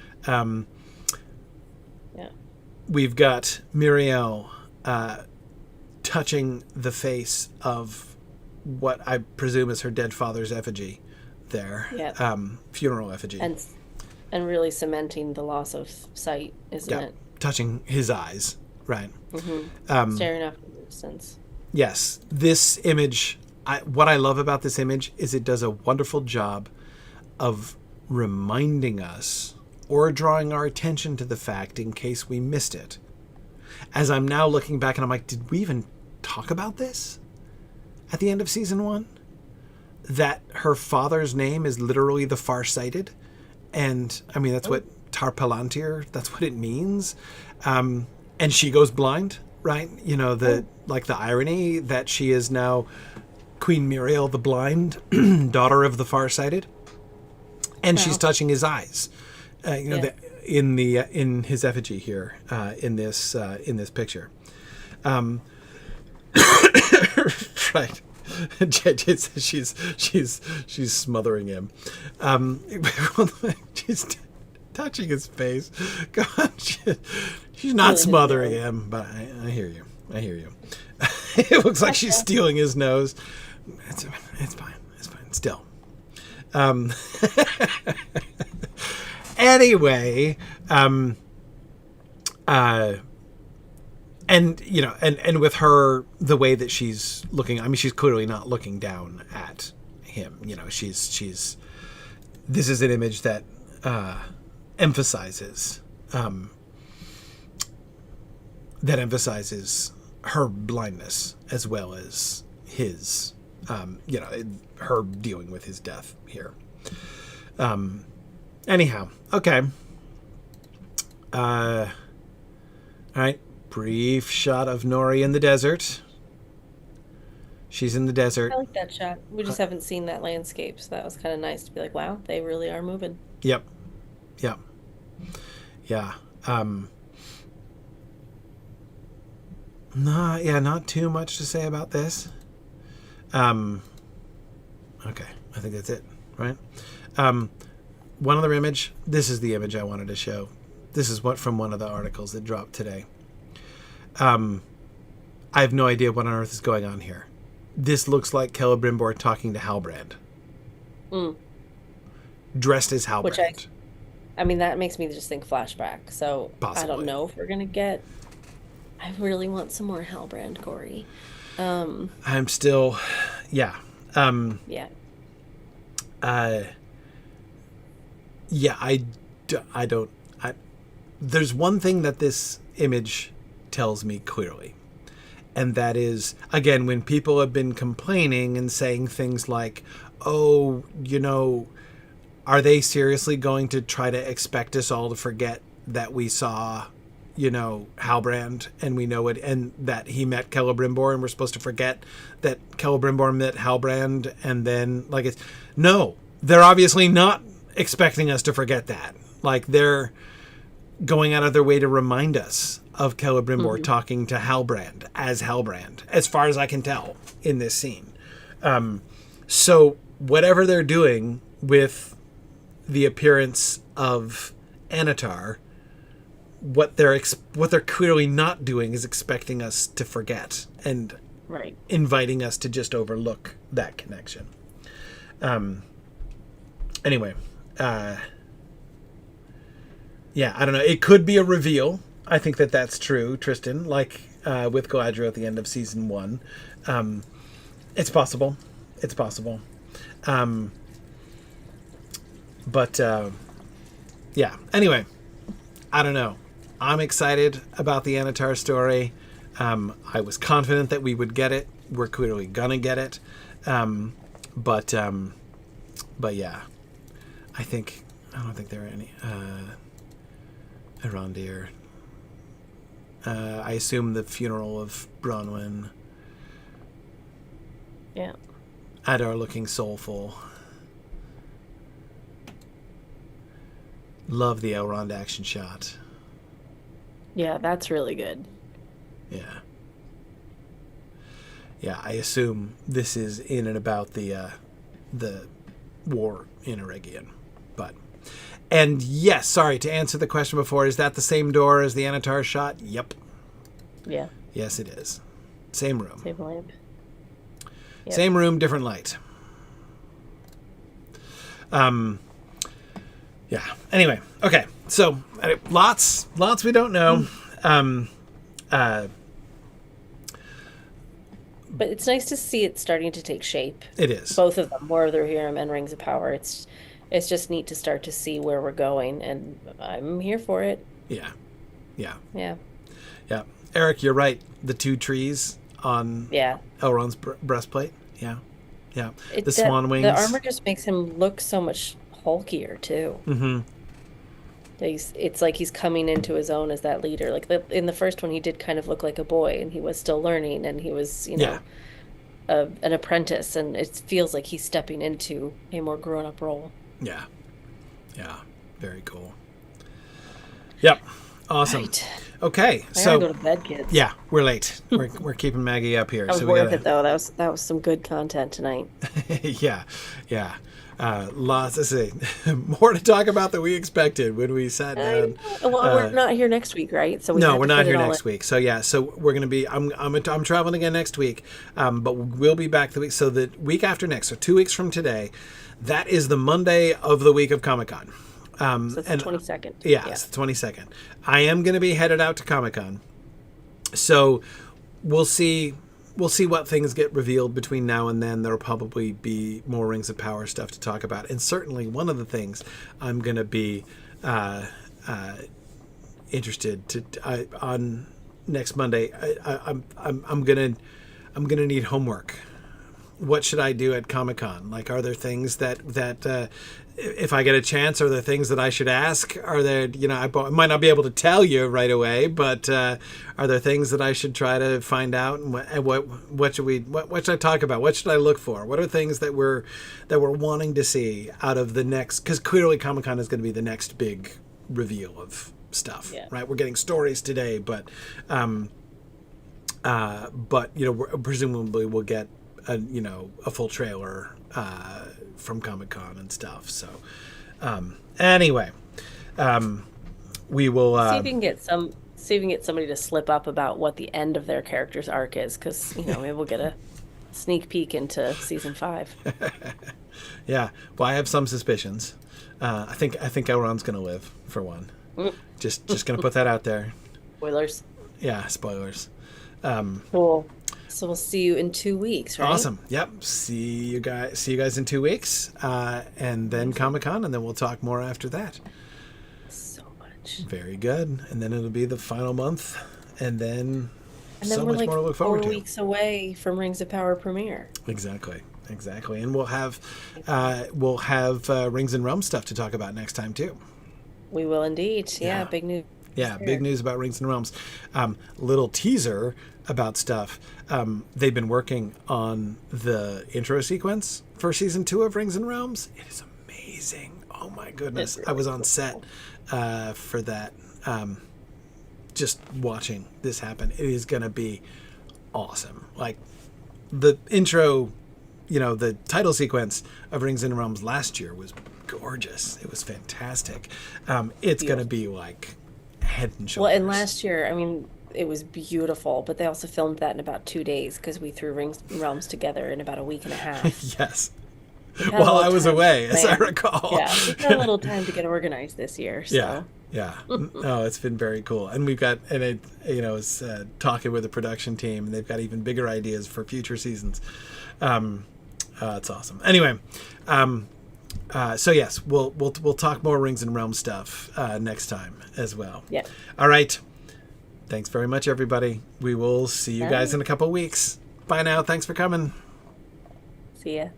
We've got Miriel touching the face of what I presume is her dead father's effigy there. Funeral effigy. And really cementing the loss of sight, isn't it? Touching his eyes, right. Staring off in the distance. Yes. This image, what I love about this image is it does a wonderful job of reminding us or drawing our attention to the fact in case we missed it. As I'm now looking back and I'm like, did we even talk about this at the end of season 1? That her father's name is literally the Farsighted. And I mean, that's what Tar-Palantir, that's what it means. And she goes blind, right? The irony that she is now Queen Muriel the Blind, daughter of the Farsighted. And she's touching his eyes, in his effigy here, in this picture. Right. JJ says she's smothering him. She's touching his face. Go on. She's not smothering him, but I hear you. I hear you. It looks like she's stealing his nose. It's fine. It's fine. Still. Anyway, and you know, and with her, the way that she's looking, I mean, she's clearly not looking down at him. You know, she's. This is an image that emphasizes her blindness as well as his, you know, her dealing with his death here. Anyhow, okay. All right. Brief shot of Nori in the desert. She's in the desert. I like that shot. We just haven't seen that landscape, so that was kind of nice to be like, wow, they really are moving. Yep. Yep. Yeah. Not too much to say about this. Okay, I think that's it, right? One other image. This is the image I wanted to show. This is from one of the articles that dropped today. I have no idea what on earth is going on here. This looks like Celebrimbor talking to Halbrand. Dressed as Halbrand. Which I mean, that makes me just think flashback. So Possibly. I don't know if we're going to get... I really want some more Halbrand, Corey. I'm still... Yeah. Yeah. Yeah, I don't... There's one thing that this image tells me clearly. And that is, again, when people have been complaining and saying things like, oh, you know, are they seriously going to try to expect us all to forget that we saw, you know, Halbrand and we know it, and that he met Celebrimbor and we're supposed to forget that Celebrimbor met Halbrand, and then, like, it's... No, they're obviously not expecting us to forget that. Like, they're going out of their way to remind us of Celebrimbor talking to Halbrand, as far as I can tell in this scene. So whatever they're doing with the appearance of Anatar, what they're clearly not doing is expecting us to forget and inviting us to just overlook that connection. Anyway, yeah, I don't know. It could be a reveal. I think that's true, Tristan, like with Galadriel at the end of season 1. It's possible. It's possible. But yeah, anyway, I don't know. I'm excited about the Anatar story. I was confident that we would get it. We're clearly gonna get it. But yeah, I don't think there are any Arondir. I assume the funeral of Bronwyn. Yeah. Adar looking soulful. Love the Elrond action shot. Yeah, that's really good. Yeah. Yeah, I assume this is in and about the war in Eregion. And yes, sorry, to answer the question before, is that the same door as the Anatar shot? Yep. Yeah. Yes, it is. Same room. Same lamp. Yep. Same room, different light. Yeah. Anyway, okay. So, lots we don't know. But it's nice to see it starting to take shape. It is. Both of them, War of the Rohirrim and Rings of Power. It's just neat to start to see where we're going, and I'm here for it. Yeah. Yeah. Yeah. Yeah. Eric, you're right. The 2 trees on Elrond's breastplate. Yeah. Yeah. The swan wings. The armor just makes him look so much hulkier, too. Mm-hmm. It's like he's coming into his own as that leader. Like in the first one, he did kind of look like a boy, and he was still learning, and he was, you know, an apprentice, and it feels like he's stepping into a more grown-up role. Yeah. Yeah. Very cool. Yep. Awesome. Right. Okay, I so gotta go to bed, kids. yeah, we're late. We're keeping Maggie up here, That was so we worth gotta. it though. That was some good content tonight. Yeah, yeah. Lots to say. More to talk about than we expected when we sat down. Well, we're not here next week, right? So we No, had we're to not fit here it all next in. week. So yeah, so we're gonna be. I'm traveling again next week, but we'll be back the week. So the week after next, so 2 weeks from today, that is the Monday of the week of Comic-Con. So it's the 22nd. Yeah, it's the 22nd. I am gonna be headed out to Comic-Con, so we'll see. We'll see what things get revealed between now and then. There'll probably be more Rings of Power stuff to talk about, and certainly one of the things I'm gonna be interested to on next Monday. I'm gonna need homework. What should I do at Comic-Con? Like, are there things that if I get a chance, are there things that I should ask? Are there, I might not be able to tell you right away, but are there things that I should try to find out? And what should I talk about? What should I look for? What are things that we're wanting to see out of the next? Because clearly Comic-Con is going to be the next big reveal of stuff, right? We're getting stories today, but presumably we'll get a full trailer from Comic-Con and stuff. So anyway, we will See if you can get somebody to slip up about what the end of their character's arc is, because maybe we'll get a sneak peek into season 5. Yeah, well, I have some suspicions. I think Elrond's gonna live, for one. Just gonna put that out there. Spoilers. Yeah, spoilers. Cool. So we'll see you in 2 weeks, right? Awesome. Yep. See you guys in 2 weeks, and then Comic-Con, and then we'll talk more after that. So much. Very good. And then it'll be the final month, and then so we're much like more to look forward 4 to. weeks away from Rings of Power premiere. Exactly. And we'll have Rings and Realms stuff to talk about next time too. We will indeed. Yeah, big news. Yeah, big news about Rings and Realms. Little teaser about stuff. They've been working on the intro sequence for season 2 of Rings and Realms. It is amazing. Oh my goodness. Really I was on set for that. Just watching this happen. It is going to be awesome. Like the intro, the title sequence of Rings and Realms last year was gorgeous. It was fantastic. It's going to be like head and shoulders. Well, and last year, it was beautiful, but they also filmed that in about 2 days because we threw Rings and Realms together in about a week and a half. Yes. While I was away, as I recall. Yeah, we've got a little time to get organized this year. So. Yeah. No, it's been very cool. And we've got, I was talking with the production team, and they've got even bigger ideas for future seasons. It's awesome. Anyway, so yes, we'll talk more Rings and Realms stuff next time as well. Yeah. All right. Thanks very much, everybody. We will see you guys in a couple of weeks. Bye now. Thanks for coming. See ya.